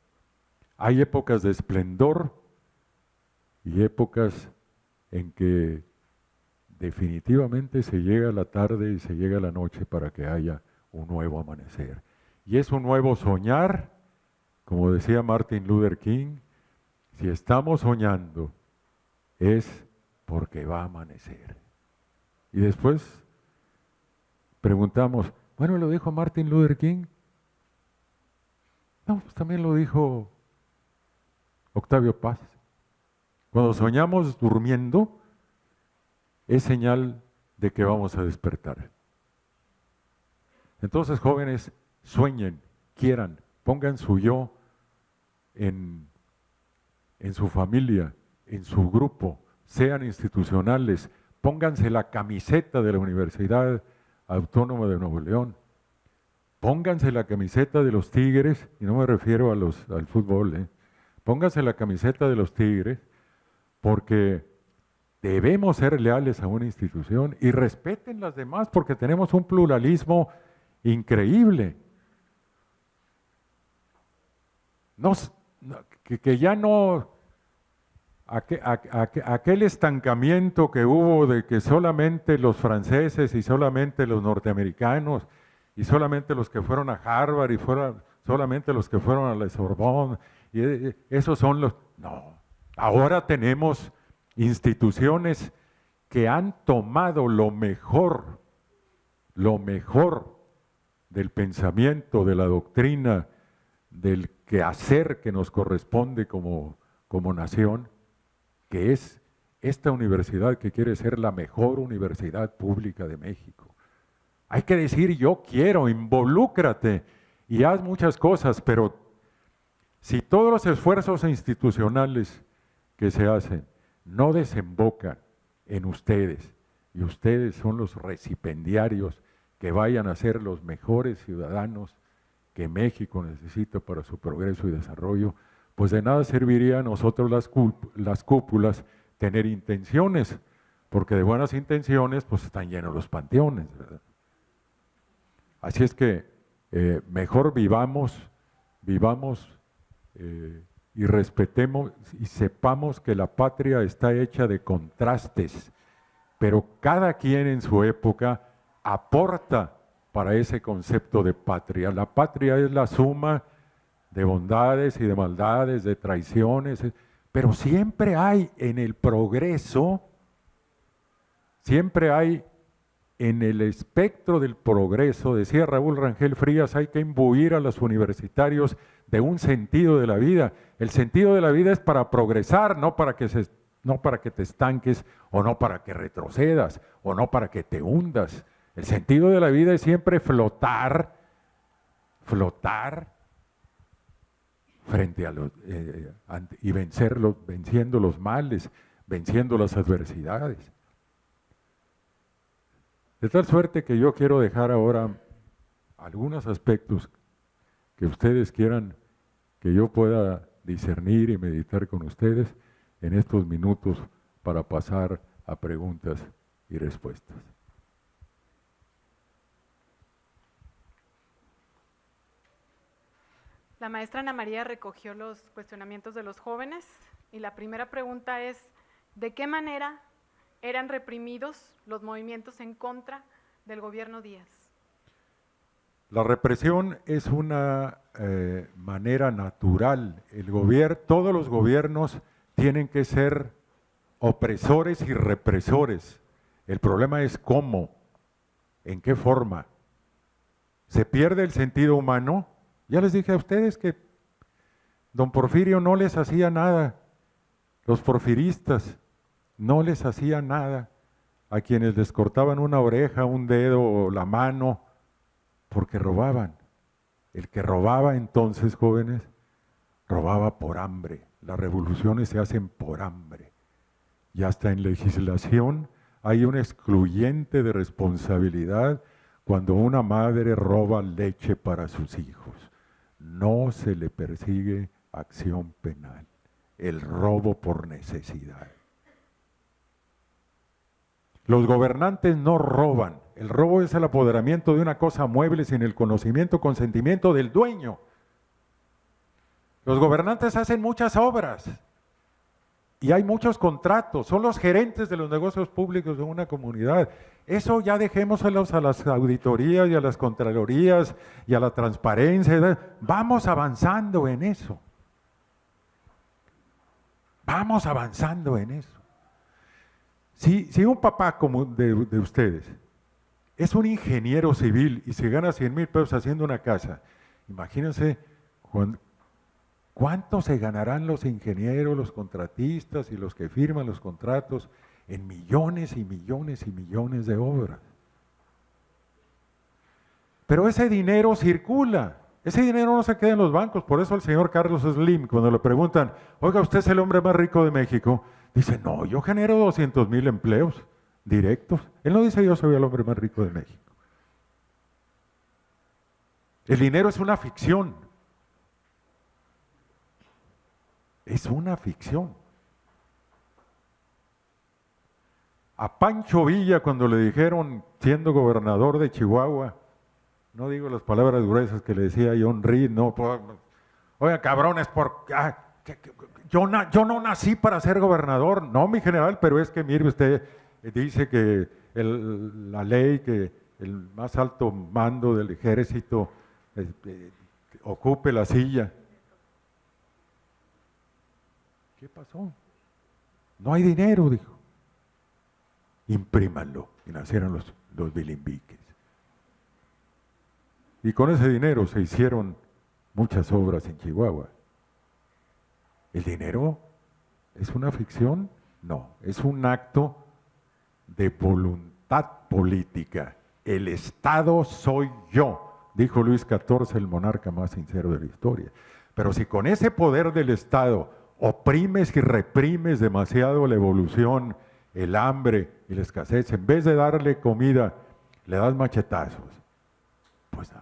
S4: Hay épocas de esplendor y épocas en que definitivamente se llega a la tarde y se llega a la noche para que haya un nuevo amanecer. Y es un nuevo soñar, como decía Martin Luther King, si estamos soñando es porque va a amanecer. Y después preguntamos, bueno, ¿lo dijo Martin Luther King? No, pues también lo dijo Octavio Paz. Cuando soñamos durmiendo, es señal de que vamos a despertar. Entonces, jóvenes, sueñen, quieran, pongan su yo en su familia, en su grupo, sean institucionales, pónganse la camiseta de la Universidad Autónoma de Nuevo León, pónganse la camiseta de los Tigres, y no me refiero al fútbol, pónganse la camiseta de los Tigres, porque debemos ser leales a una institución y respeten las demás, porque tenemos un pluralismo increíble. Que ya no, aquel estancamiento que hubo de que solamente los franceses y solamente los norteamericanos y solamente los que fueron a Harvard y solamente los que fueron a la Sorbonne, y esos son los... No, ahora tenemos instituciones que han tomado lo mejor del pensamiento, de la doctrina, del quehacer que nos corresponde como nación, que es esta universidad que quiere ser la mejor universidad pública de México. Hay que decir, yo quiero, involúcrate y haz muchas cosas, pero si todos los esfuerzos institucionales que se hacen no desembocan en ustedes, y ustedes son los recipendiarios que vayan a ser los mejores ciudadanos que México necesita para su progreso y desarrollo, pues de nada serviría a nosotros las cúpulas tener intenciones, porque de buenas intenciones pues están llenos los panteones, ¿verdad? Así es que mejor vivamos y respetemos y sepamos que la patria está hecha de contrastes, pero cada quien en su época aporta para ese concepto de patria. La patria es la suma de bondades y de maldades, de traiciones, pero siempre hay en el progreso, siempre hay en el espectro del progreso, decía Raúl Rangel Frías, hay que imbuir a los universitarios de un sentido de la vida. El sentido de la vida es para progresar, no para que te estanques, o no para que retrocedas, o no para que te hundas. El sentido de la vida es siempre flotar frente a los y venciendo los males, venciendo las adversidades. De tal suerte que yo quiero dejar ahora algunos aspectos que ustedes quieran que yo pueda discernir y meditar con ustedes en estos minutos para pasar a preguntas y respuestas.
S1: La maestra Ana María recogió los cuestionamientos de los jóvenes y la primera pregunta es, ¿de qué manera eran reprimidos los movimientos en contra del gobierno Díaz?
S4: La represión es una manera natural. Todos los gobiernos tienen que ser opresores y represores. El problema es cómo, en qué forma. ¿Se pierde el sentido humano? Ya les dije a ustedes que don Porfirio no les hacía nada. Los porfiristas no les hacían nada a quienes les cortaban una oreja, un dedo o la mano, porque robaban. El que robaba entonces, jóvenes, robaba por hambre. Las revoluciones se hacen por hambre. Y hasta en legislación hay un excluyente de responsabilidad cuando una madre roba leche para sus hijos. No se le persigue acción penal. El robo por necesidad. Los gobernantes no roban. El robo es el apoderamiento de una cosa mueble sin el conocimiento, consentimiento del dueño. Los gobernantes hacen muchas obras y hay muchos contratos. Son los gerentes de los negocios públicos de una comunidad. Eso ya dejémoselos a las auditorías y a las contralorías y a la transparencia. Vamos avanzando en eso. Vamos avanzando en eso. Si un papá como de ustedes es un ingeniero civil y se gana 100,000 pesos haciendo una casa, imagínense cuánto se ganarán los ingenieros, los contratistas y los que firman los contratos en millones y millones y millones de obras. Pero ese dinero circula, ese dinero no se queda en los bancos. Por eso el señor Carlos Slim, cuando le preguntan, oiga, ¿usted es el hombre más rico de México? Dice, no, yo genero 200,000 empleos directos. Él no dice, yo soy el hombre más rico de México. El dinero es una ficción. Es una ficción. A Pancho Villa, cuando le dijeron, siendo gobernador de Chihuahua, no digo las palabras gruesas que le decía John Reed, no, oiga, cabrones, yo no nací para ser gobernador, no, mi general, pero es que mire usted, dice que la ley, que el más alto mando del ejército ocupe la silla. ¿Qué pasó? No hay dinero, dijo. Imprímanlo. Y nacieron los bilimbiques. Y con ese dinero se hicieron muchas obras en Chihuahua. ¿El dinero es una ficción? No, es un acto de voluntad política. El Estado soy yo, dijo Luis XIV, el monarca más sincero de la historia. Pero si con ese poder del Estado oprimes y reprimes demasiado la evolución, el hambre y la escasez, en vez de darle comida, le das machetazos, pues no.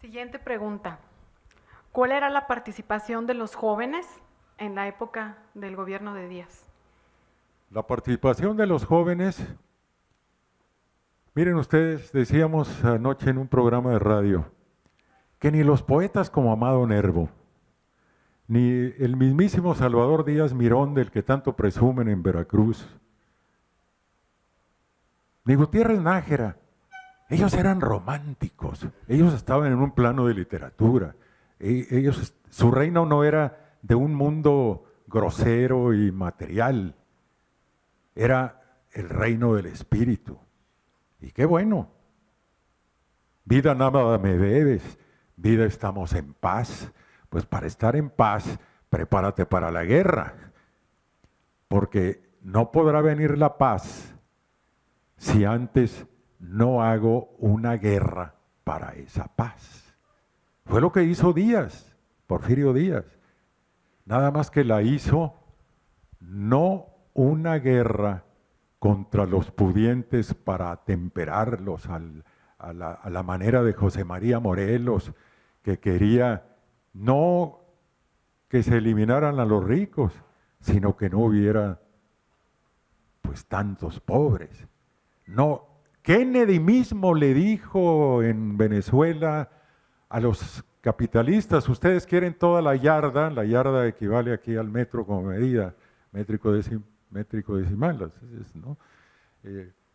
S1: Siguiente pregunta. ¿Cuál era la participación de los jóvenes en la época del gobierno de Díaz?
S4: La participación de los jóvenes, miren ustedes, decíamos anoche en un programa de radio, que ni los poetas como Amado Nervo, ni el mismísimo Salvador Díaz Mirón, del que tanto presumen en Veracruz, ni Gutiérrez Nájera, ellos eran románticos, ellos estaban en un plano de literatura, su reino no era de un mundo grosero y material, era el reino del espíritu. Y qué bueno, vida nada me debes, vida estamos en paz. Pues para estar en paz, prepárate para la guerra, porque no podrá venir la paz si antes no hago una guerra para esa paz. Fue lo que hizo Díaz, Porfirio Díaz, nada más que la hizo no una guerra contra los pudientes para atemperarlos a la manera de José María Morelos, que quería no que se eliminaran a los ricos, sino que no hubiera pues tantos pobres. No, Kennedy mismo le dijo en Venezuela a los capitalistas, ustedes quieren toda la yarda equivale aquí al metro como medida, métrico decimal, ¿no?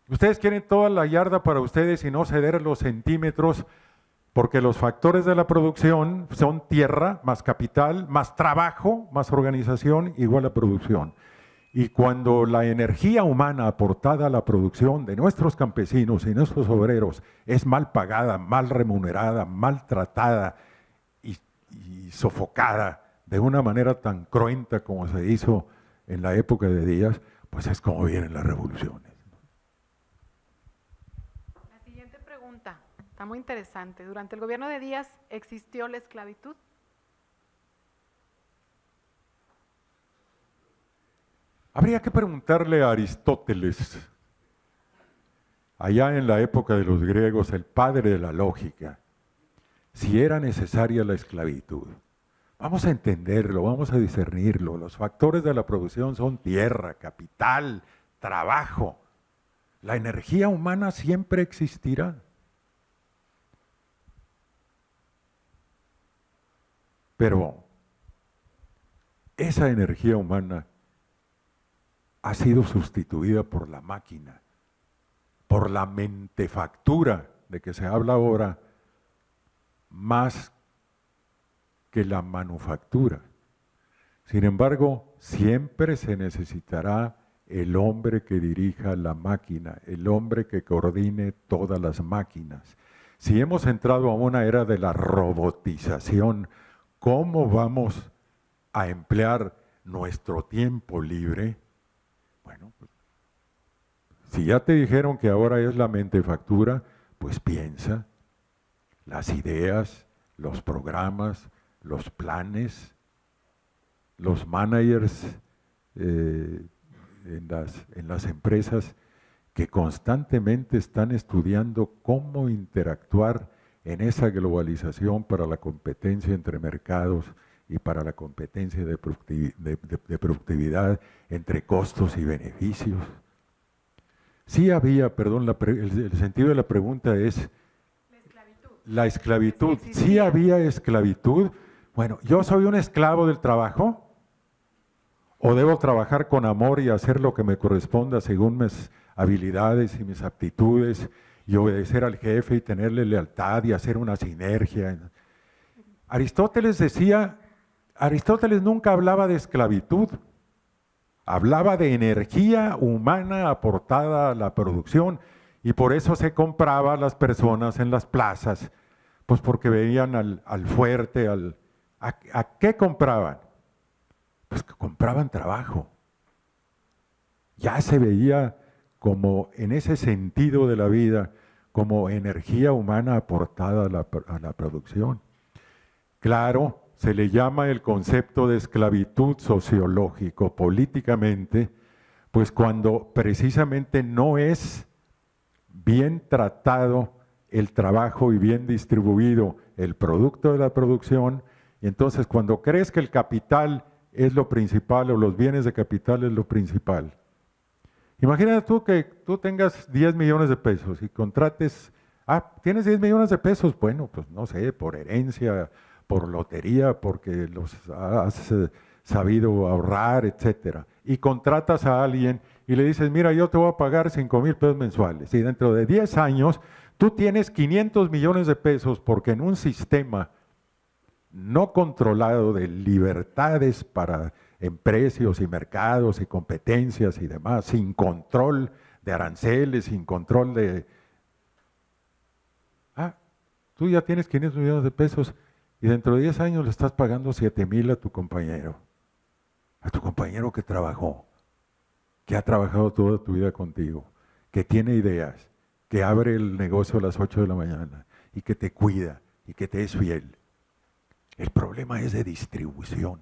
S4: Ustedes quieren toda la yarda para ustedes y no ceder los centímetros, porque los factores de la producción son tierra, más capital, más trabajo, más organización, igual a producción. Y cuando la energía humana aportada a la producción de nuestros campesinos y nuestros obreros es mal pagada, mal remunerada, maltratada y sofocada de una manera tan cruenta como se hizo en la época de Díaz, pues es como vienen las revoluciones.
S1: La siguiente pregunta. Está muy interesante. ¿Durante el gobierno de Díaz existió la esclavitud?
S4: Habría que preguntarle a Aristóteles, allá en la época de los griegos, el padre de la lógica, si era necesaria la esclavitud. Vamos a entenderlo, vamos a discernirlo. Los factores de la producción son tierra, capital, trabajo. La energía humana siempre existirá. Pero esa energía humana ha sido sustituida por la máquina, por la mentefactura de que se habla ahora, más que la manufactura. Sin embargo, siempre se necesitará el hombre que dirija la máquina, el hombre que coordine todas las máquinas. Si hemos entrado a una era de la robotización, ¿cómo vamos a emplear nuestro tiempo libre? Bueno, pues, si ya te dijeron que ahora es la mentefactura, pues piensa las ideas, los programas, los planes, los managers en las empresas que constantemente están estudiando cómo interactuar en esa globalización para la competencia entre mercados y para la competencia de productividad entre costos y beneficios. Sí había, perdón, el sentido de la pregunta es la esclavitud. Sí había esclavitud. Bueno, ¿yo soy un esclavo del trabajo? ¿O debo trabajar con amor y hacer lo que me corresponda según mis habilidades y mis aptitudes y obedecer al jefe y tenerle lealtad y hacer una sinergia? Aristóteles nunca hablaba de esclavitud, hablaba de energía humana aportada a la producción, y por eso se compraba a las personas en las plazas, pues porque veían al fuerte, ¿a qué compraban? Pues que compraban trabajo. Ya se veía como en ese sentido de la vida, como energía humana aportada a la producción. Claro, se le llama el concepto de esclavitud sociológico políticamente, pues cuando precisamente no es bien tratado el trabajo y bien distribuido el producto de la producción, y entonces cuando crees que el capital es lo principal o los bienes de capital es lo principal. Imagínate tú que tú tengas 10 millones de pesos y contrates, tienes 10 millones de pesos, bueno, pues no sé, por herencia, por lotería, porque los has sabido ahorrar, etcétera. Y contratas a alguien y le dices, mira, yo te voy a pagar 5,000 pesos mensuales. Y dentro de 10 años tú tienes 500 millones de pesos porque en un sistema no controlado de libertades en precios y mercados y competencias y demás, sin control de aranceles, sin control de... tú ya tienes 500 millones de pesos y dentro de 10 años le estás pagando 7,000 a tu compañero que trabajó, que ha trabajado toda tu vida contigo, que tiene ideas, que abre el negocio a las 8 de la mañana y que te cuida y que te es fiel. El problema es de distribución,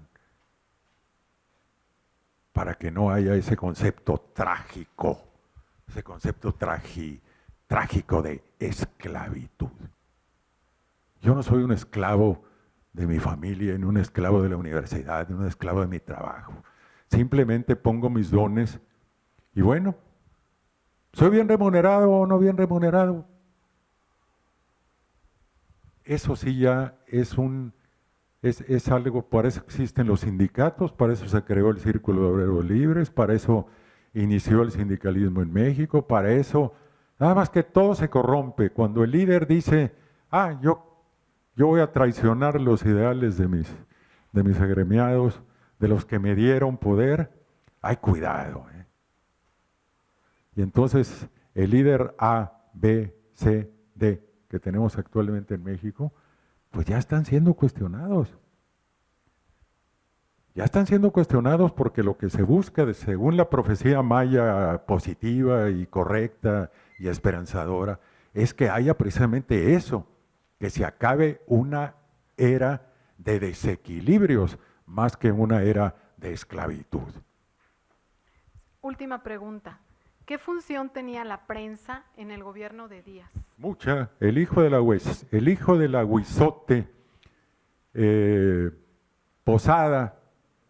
S4: para que no haya ese concepto trágico, ese concepto trágico de esclavitud. Yo no soy un esclavo de mi familia, ni un esclavo de la universidad, ni un esclavo de mi trabajo. Simplemente pongo mis dones y bueno, ¿soy bien remunerado o no bien remunerado? Eso sí ya es algo, para eso existen los sindicatos, para eso se creó el Círculo de Obreros Libres, para eso inició el sindicalismo en México, para eso, nada más que todo se corrompe. Cuando el líder dice, yo voy a traicionar los ideales de mis agremiados, de los que me dieron poder, hay cuidado. Y entonces el líder A, B, C, D que tenemos actualmente en México, pues ya están siendo cuestionados. Ya están siendo cuestionados porque lo que se busca, según la profecía maya positiva y correcta y esperanzadora, es que haya precisamente eso, que se acabe una era de desequilibrios más que una era de esclavitud.
S1: Última pregunta. ¿Qué función tenía la prensa en el gobierno de Díaz?
S4: Mucha. El hijo del aguizote Posada,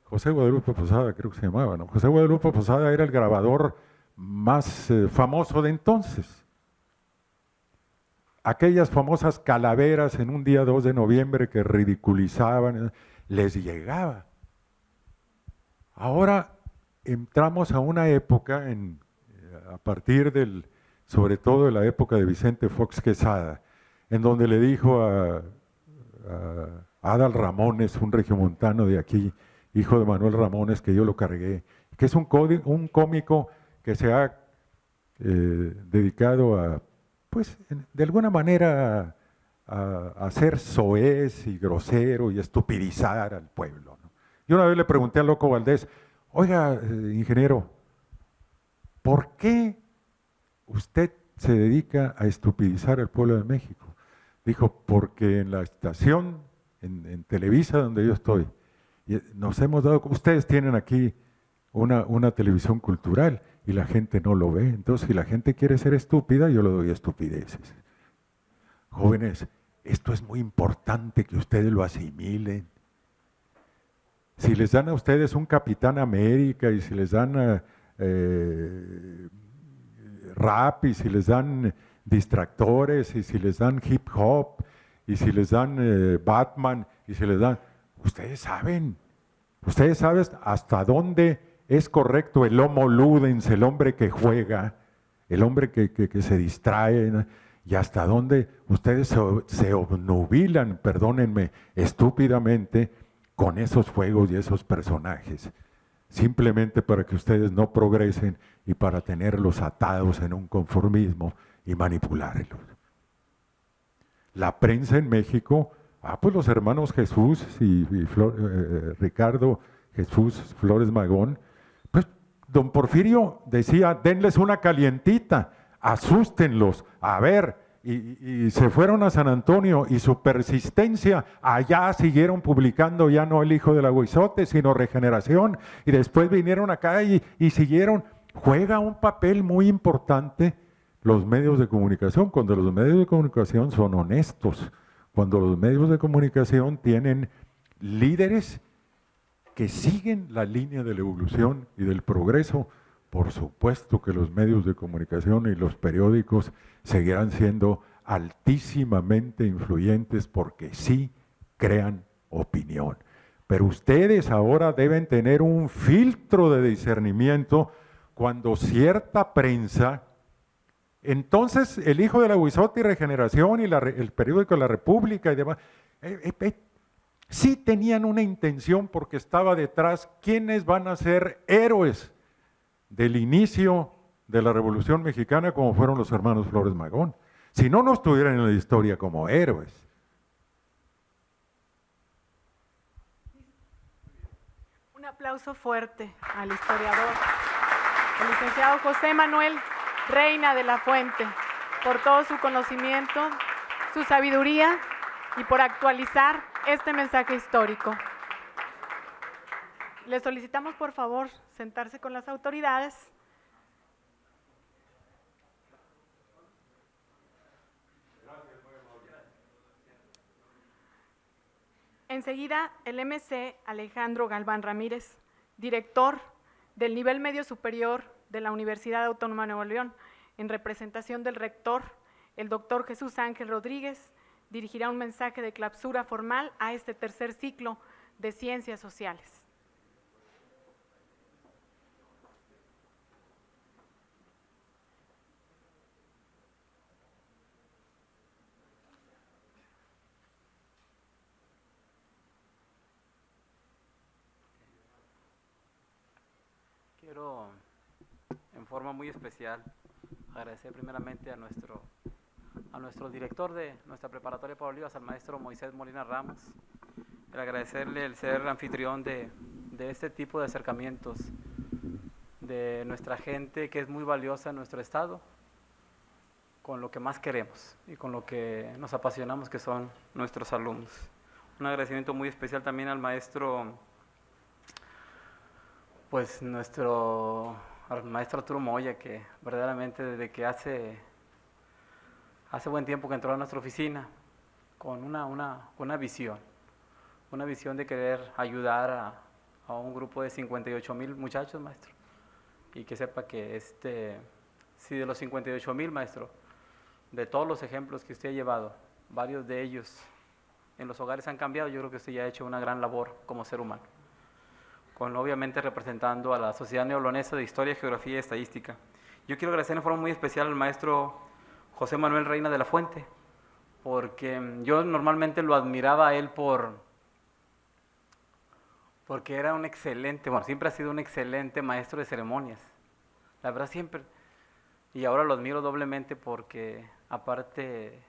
S4: José Guadalupe Posada creo que se llamaba, ¿no? José Guadalupe Posada era el grabador más famoso de entonces. Aquellas famosas calaveras en un día 2 de noviembre que ridiculizaban, les llegaba. Ahora entramos a una época a partir sobre todo de la época de Vicente Fox Quesada, en donde le dijo a Adal Ramones, un regiomontano de aquí, hijo de Manuel Ramones, que yo lo cargué, que es un cómico que se ha dedicado pues, de alguna manera a ser soez y grosero y estupidizar al pueblo, ¿no? Y una vez le pregunté al Loco Valdés, oiga, ingeniero, ¿por qué usted se dedica a estupidizar al pueblo de México? Dijo, porque en la estación, en Televisa, donde yo estoy, nos hemos dado, ustedes tienen aquí una televisión cultural y la gente no lo ve. Entonces, si la gente quiere ser estúpida, yo le doy estupideces. Jóvenes, esto es muy importante que ustedes lo asimilen. Si les dan a ustedes un Capitán América y si les dan rap y si les dan distractores y si les dan hip hop y si les dan Batman y si les dan... Ustedes saben hasta dónde es correcto el homo ludens, el hombre que juega, el hombre que se distrae, ¿no? Y hasta dónde ustedes se obnubilan, perdónenme, estúpidamente con esos juegos y esos personajes, simplemente para que ustedes no progresen y para tenerlos atados en un conformismo y manipularlos. La prensa en México, pues los hermanos Jesús y Ricardo Jesús Flores Magón, pues don Porfirio decía, denles una calientita, asústenlos, a ver, y se fueron a San Antonio y su persistencia, allá siguieron publicando ya no El Hijo del Agüizote, sino Regeneración, y después vinieron acá y siguieron. Juega un papel muy importante los medios de comunicación, cuando los medios de comunicación son honestos, cuando los medios de comunicación tienen líderes que siguen la línea de la evolución y del progreso. Por supuesto que los medios de comunicación y los periódicos seguirán siendo altísimamente influyentes porque sí crean opinión. Pero ustedes ahora deben tener un filtro de discernimiento cuando cierta prensa, entonces El Hijo del Agüizote y Regeneración y el periódico La República y demás, sí tenían una intención porque estaba detrás quiénes van a ser héroes del inicio de la Revolución Mexicana como fueron los hermanos Flores Magón. Si no, no estuvieran en la historia como héroes.
S1: Un aplauso fuerte al historiador, el licenciado José Manuel Reina de la Fuente, por todo su conocimiento, su sabiduría y por actualizar este mensaje histórico. Les solicitamos, por favor, sentarse con las autoridades. Enseguida, el MC Alejandro Galván Ramírez, director del nivel medio superior de la Universidad Autónoma de Nuevo León, en representación del rector, el doctor Jesús Ángel Rodríguez, dirigirá un mensaje de clausura formal a este tercer ciclo de Ciencias Sociales.
S2: Quiero, en forma muy especial, agradecer primeramente a nuestro director de nuestra preparatoria Pablo Olivas, al maestro Moisés Molina Ramos, el agradecerle el ser anfitrión de este tipo de acercamientos de nuestra gente que es muy valiosa en nuestro estado, con lo que más queremos y con lo que nos apasionamos, que son nuestros alumnos. Un agradecimiento muy especial también al maestro, al maestro Arturo Moya, que verdaderamente desde que hace buen tiempo que entró a nuestra oficina, con una visión de querer ayudar a un grupo de 58,000 muchachos, maestro, y que sepa que si de los 58,000, maestro, de todos los ejemplos que usted ha llevado, varios de ellos en los hogares han cambiado, yo creo que usted ya ha hecho una gran labor como ser humano, obviamente representando a la Sociedad Neolonesa de Historia, Geografía y Estadística. Yo quiero agradecer en forma muy especial al maestro José Manuel Reina de la Fuente, porque yo normalmente lo admiraba a él porque era un excelente, siempre ha sido un excelente maestro de ceremonias, la verdad siempre, y ahora lo admiro doblemente porque aparte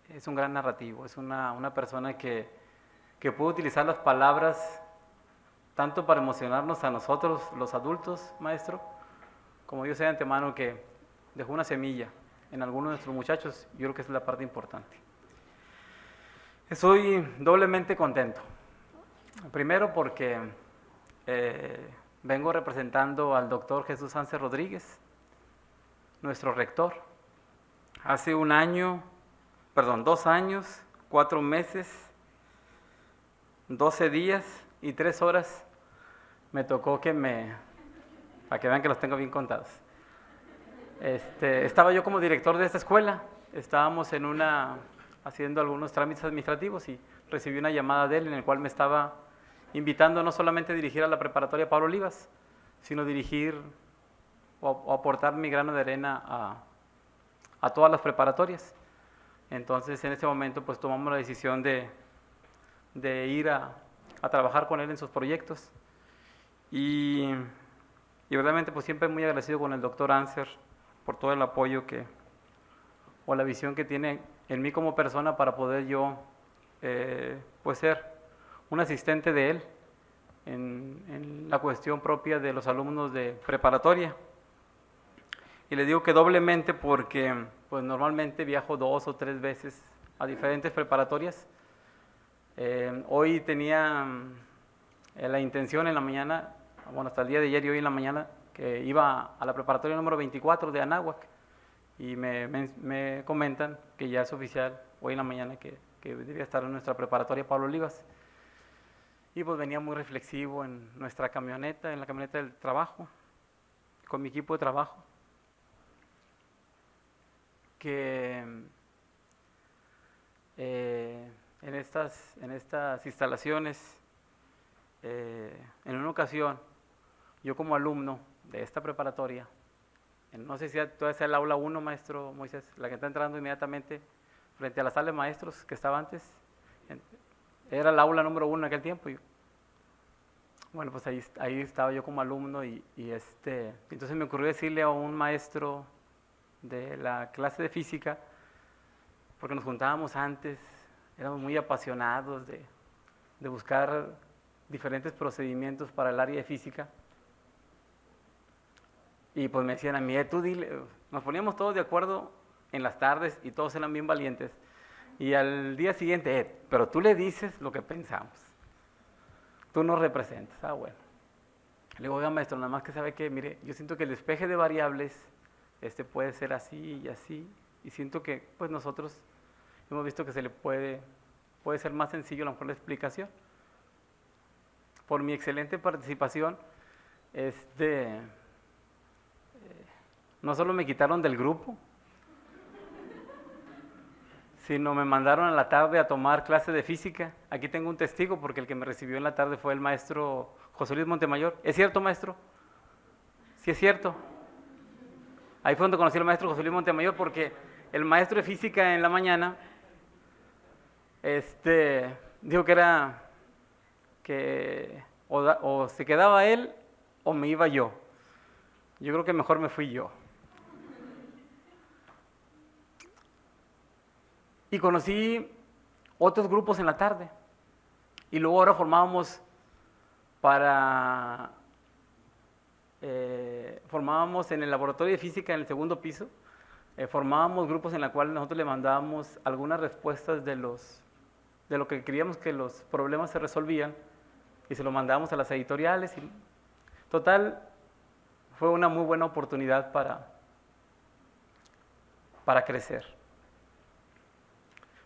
S2: es un gran narrativo, es una persona que puede utilizar las palabras tanto para emocionarnos a nosotros, los adultos, maestro, como yo sé de antemano que dejó una semilla en algunos de nuestros muchachos. Yo creo que esa es la parte importante. Estoy doblemente contento. Primero porque
S5: vengo representando al doctor Jesús Sánchez Rodríguez, nuestro rector. Hace 2 años, 4 meses, 12 días y 3 horas me tocó para que vean que los tengo bien contados. Estaba yo como director de esta escuela, estábamos haciendo algunos trámites administrativos y recibí una llamada de él en el cual me estaba invitando no solamente a dirigir a la preparatoria Pablo Olivas, sino dirigir o aportar mi grano de arena a todas las preparatorias. Entonces, en ese momento, pues tomamos la decisión de ir a trabajar con él en sus proyectos. Y verdaderamente, pues siempre muy agradecido con el doctor Anser por todo el apoyo o la visión que tiene en mí como persona para poder yo, pues ser un asistente de él en la cuestión propia de los alumnos de preparatoria. Y le digo que doblemente porque pues normalmente viajo 2 o 3 veces a diferentes preparatorias. Hoy tenía la intención en la mañana, bueno, hasta el día de ayer y hoy en la mañana, que iba a la preparatoria número 24 de Anáhuac y me comentan que ya es oficial hoy en la mañana que debía estar en nuestra preparatoria Pablo Olivas. Y pues venía muy reflexivo en nuestra camioneta, en la camioneta del trabajo, con mi equipo de trabajo, que en estas instalaciones, en una ocasión, yo como alumno de esta preparatoria, no sé si todavía es el aula 1, maestro Moisés, la que está entrando inmediatamente frente a la sala de maestros que estaba antes, era el aula número 1 en aquel tiempo. Bueno, pues ahí estaba yo como alumno y entonces me ocurrió decirle a un maestro de la clase de física, porque nos juntábamos antes, éramos muy apasionados de buscar diferentes procedimientos para el área de física, y pues me decían a mí, tú dile, nos poníamos todos de acuerdo en las tardes y todos eran bien valientes, y al día siguiente, pero tú le dices lo que pensamos, tú nos representas. Bueno, le digo, oiga maestro, nada más que sabe que, mire, yo siento que el despeje de variables puede ser así y así, y siento que pues nosotros hemos visto que se le puede ser más sencillo a lo mejor la explicación. Por mi excelente participación, no solo me quitaron del grupo, sino me mandaron a la tarde a tomar clase de física. Aquí tengo un testigo porque el que me recibió en la tarde fue el maestro José Luis Montemayor. ¿Es cierto, maestro? Sí, es cierto. Ahí fue donde conocí al maestro José Luis Montemayor, porque el maestro de física en la mañana dijo que o se quedaba él o me iba yo. Yo creo que mejor me fui yo. Y conocí otros grupos en la tarde. Y luego ahora formábamos en el laboratorio de física en el segundo piso, formábamos grupos en los cuales nosotros le mandábamos algunas respuestas de lo que queríamos que los problemas se resolvían y se lo mandábamos a las editoriales. Y, total, fue una muy buena oportunidad para crecer.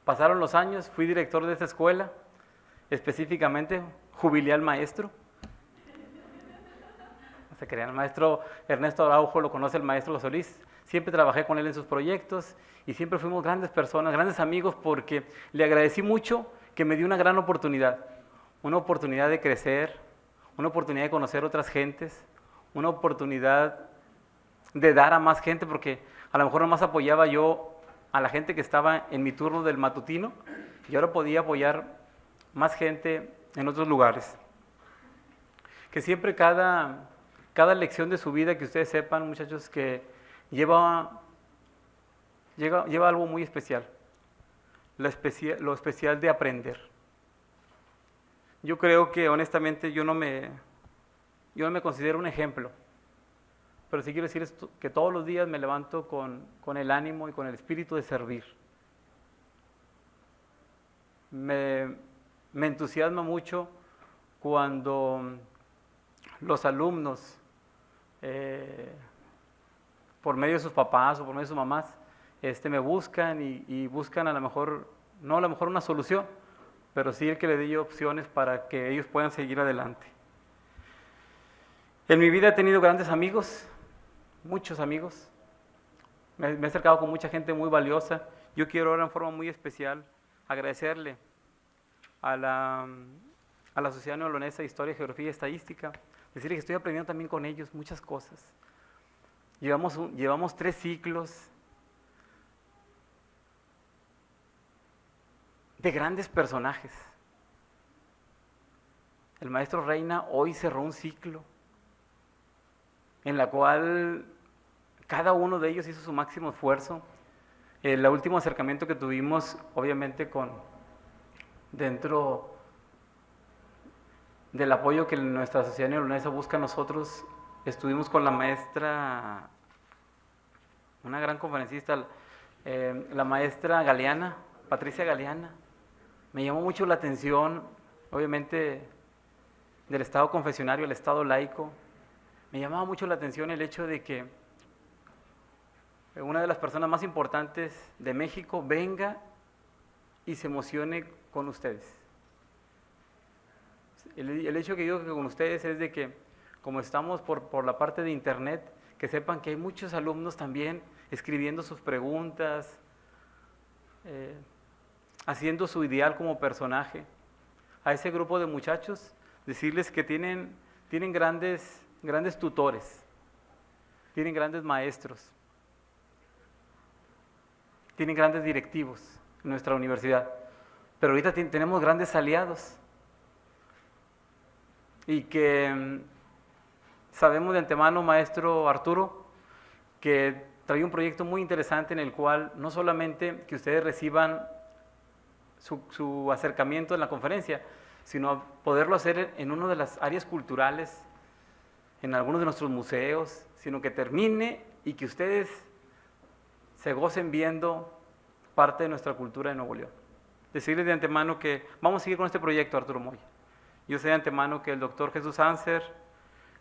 S5: Pasaron los años, fui director de esta escuela, específicamente jubilé al maestro. No se crean, el maestro Ernesto Araujo lo conoce el maestro José Luis. Siempre trabajé con él en sus proyectos y siempre fuimos grandes personas, grandes amigos, porque le agradecí mucho que me dio una gran oportunidad. Una oportunidad de crecer, una oportunidad de conocer otras gentes, una oportunidad de dar a más gente, porque a lo mejor nomás apoyaba yo a la gente que estaba en mi turno del matutino y ahora podía apoyar más gente en otros lugares. Que siempre cada lección de su vida, que ustedes sepan, muchachos, que lleva algo muy especial, lo especial de aprender. Yo creo que honestamente yo no me considero un ejemplo, pero sí quiero decir esto, que todos los días me levanto con el ánimo y con el espíritu de servir. Me entusiasma mucho cuando los alumnos, por medio de sus papás o por medio de sus mamás, me buscan y buscan a lo mejor, no a lo mejor una solución, pero sí el que le dé opciones para que ellos puedan seguir adelante. En mi vida he tenido grandes amigos, muchos amigos. Me he acercado con mucha gente muy valiosa. Yo quiero ahora en forma muy especial agradecerle a la Sociedad Neolonesa de Historia, Geografía y Estadística, decirle que estoy aprendiendo también con ellos muchas cosas. Llevamos 3 ciclos de grandes personajes. El maestro Reina hoy cerró un ciclo en la cual cada uno de ellos hizo su máximo esfuerzo. El último acercamiento que tuvimos, obviamente dentro del apoyo que nuestra Sociedad Neolonesa busca a nosotros, estuvimos con la maestra, una gran conferencista, la maestra Galeana, Patricia Galeana. Me llamó mucho la atención, obviamente, del estado confesionario al estado laico. Me llamaba mucho la atención el hecho de que una de las personas más importantes de México venga y se emocione con ustedes. El hecho que digo que con ustedes es de que, como estamos por la parte de internet, que sepan que hay muchos alumnos también escribiendo sus preguntas, haciendo su ideal como personaje. A ese grupo de muchachos, decirles que tienen grandes tutores, tienen grandes maestros, tienen grandes directivos en nuestra universidad, pero ahorita tenemos grandes aliados y que sabemos de antemano, maestro Arturo, que trae un proyecto muy interesante en el cual no solamente que ustedes reciban su acercamiento en la conferencia, sino poderlo hacer en una de las áreas culturales, en algunos de nuestros museos, sino que termine y que ustedes se gocen viendo parte de nuestra cultura de Nuevo León. Decirles de antemano que vamos a seguir con este proyecto, Arturo Moya. Yo sé de antemano que el doctor Jesús Anser,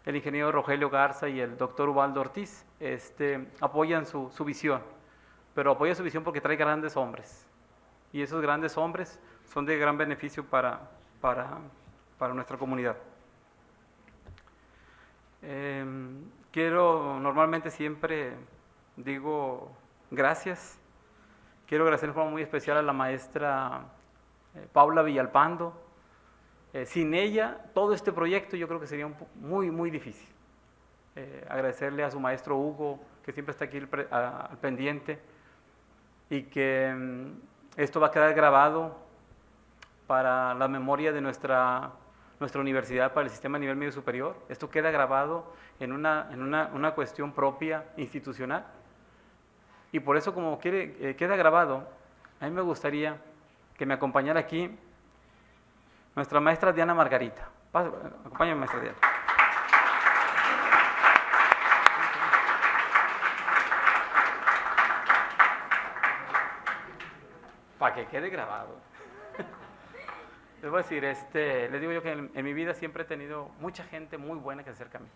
S5: el ingeniero Rogelio Garza y el doctor Ubaldo Ortiz apoyan su visión, pero apoyan su visión porque trae grandes hombres, y esos grandes hombres son de gran beneficio para nuestra comunidad. Normalmente siempre digo gracias. Quiero agradecer de forma muy especial a la maestra Paula Villalpando. Sin ella, todo este proyecto yo creo que sería muy, muy difícil. Agradecerle a su maestro Hugo, que siempre está aquí al pendiente, y que esto va a quedar grabado para la memoria de nuestra universidad, para el sistema a nivel medio superior. Esto queda grabado en una cuestión propia, institucional. Y por eso, como queda grabado, a mí me gustaría que me acompañara aquí nuestra maestra Diana Margarita. Acompáñame, maestra Diana. Para que quede grabado. Les voy a decir, les digo yo que en mi vida siempre he tenido mucha gente muy buena que se acerca a mí.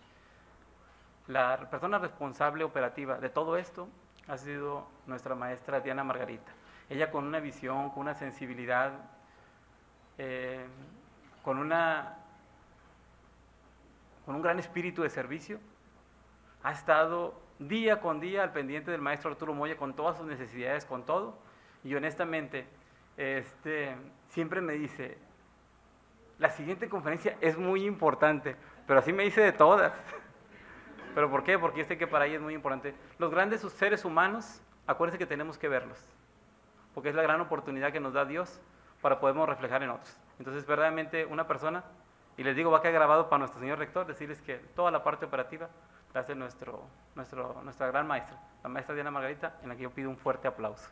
S5: La persona responsable operativa de todo esto ha sido nuestra maestra Diana Margarita. Ella con una visión, con una sensibilidad, con un gran espíritu de servicio, ha estado día con día al pendiente del maestro Arturo Moya con todas sus necesidades, con todo, y honestamente siempre me dice, la siguiente conferencia es muy importante, pero así me dice de todas. ¿Pero por qué? Porque yo sé que para ella es muy importante. Los grandes seres humanos, acuérdense que tenemos que verlos, porque es la gran oportunidad que nos da Dios para podernos reflejar en otros. Entonces, verdaderamente, una persona, y les digo, va a quedar grabado para nuestro señor rector, decirles que toda la parte operativa la hace nuestra gran maestra, la maestra Diana Margarita, en la que yo pido un fuerte aplauso.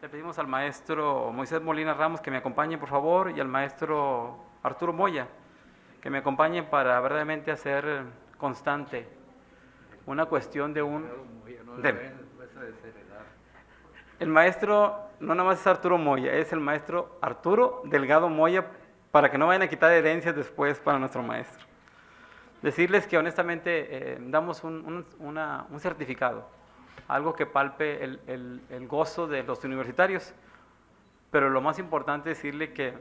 S5: Le pedimos al maestro Moisés Molina Ramos que me acompañe, por favor, y al maestro Arturo Moya que me acompañe para verdaderamente hacer constante una cuestión de un... El maestro no nada más es Arturo Moya, es el maestro Arturo Delgado Moya, para que no vayan a quitar herencias después para nuestro maestro. Decirles que honestamente damos un certificado, algo que palpe el gozo de los universitarios, pero lo más importante es decirle que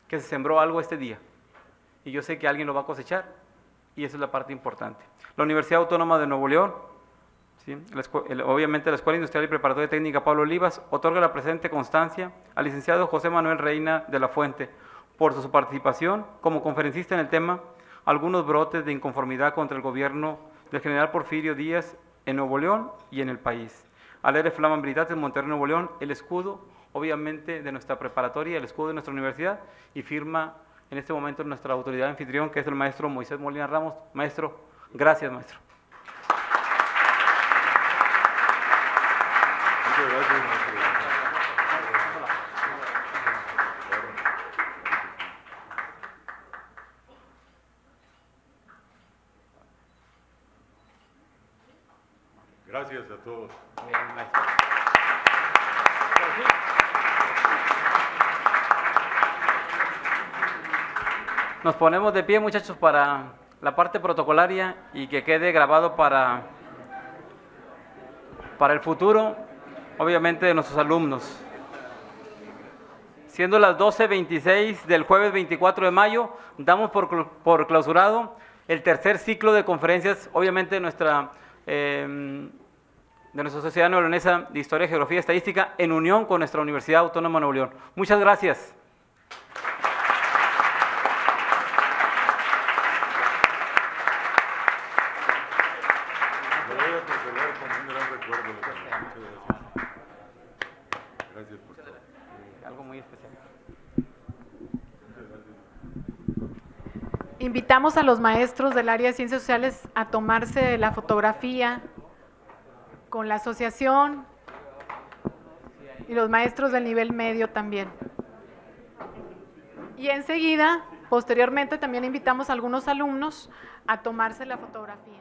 S5: se sembró algo este día, y yo sé que alguien lo va a cosechar, y esa es la parte importante. La Universidad Autónoma de Nuevo León, ¿sí? Obviamente la Escuela Industrial y Preparatoria Técnica Pablo Olivas, otorga la presente constancia al licenciado José Manuel Reina de la Fuente por su participación como conferencista en el tema algunos brotes de inconformidad contra el gobierno del general Porfirio Díaz en Nuevo León y en el país. Alere Flaman Veritas en Monterrey, Nuevo León, el escudo, obviamente, de nuestra preparatoria, el escudo de nuestra universidad, y firma en este momento nuestra autoridad anfitrión, que es el maestro Moisés Molina Ramos. Maestro, gracias, maestro.
S4: Muchas gracias, maestro. Gracias a todos.
S5: Bien, maestro. Nos ponemos de pie, muchachos, para la parte protocolaria y que quede grabado para el futuro, obviamente, de nuestros alumnos. Siendo las 12:26 del jueves 24 de mayo, damos por clausurado el tercer ciclo de conferencias, obviamente, de nuestra Sociedad Neoleonesa de Historia, Geografía y Estadística, en unión con nuestra Universidad Autónoma de Nuevo León. Muchas gracias.
S4: Lo voy a conservar con un gran recuerdo. Muchas gracias. Gracias por todo.
S5: Algo muy especial.
S1: Invitamos a los maestros del área de Ciencias Sociales a tomarse la fotografía con la asociación y los maestros del nivel medio también. Y enseguida, posteriormente, también invitamos a algunos alumnos a tomarse la fotografía.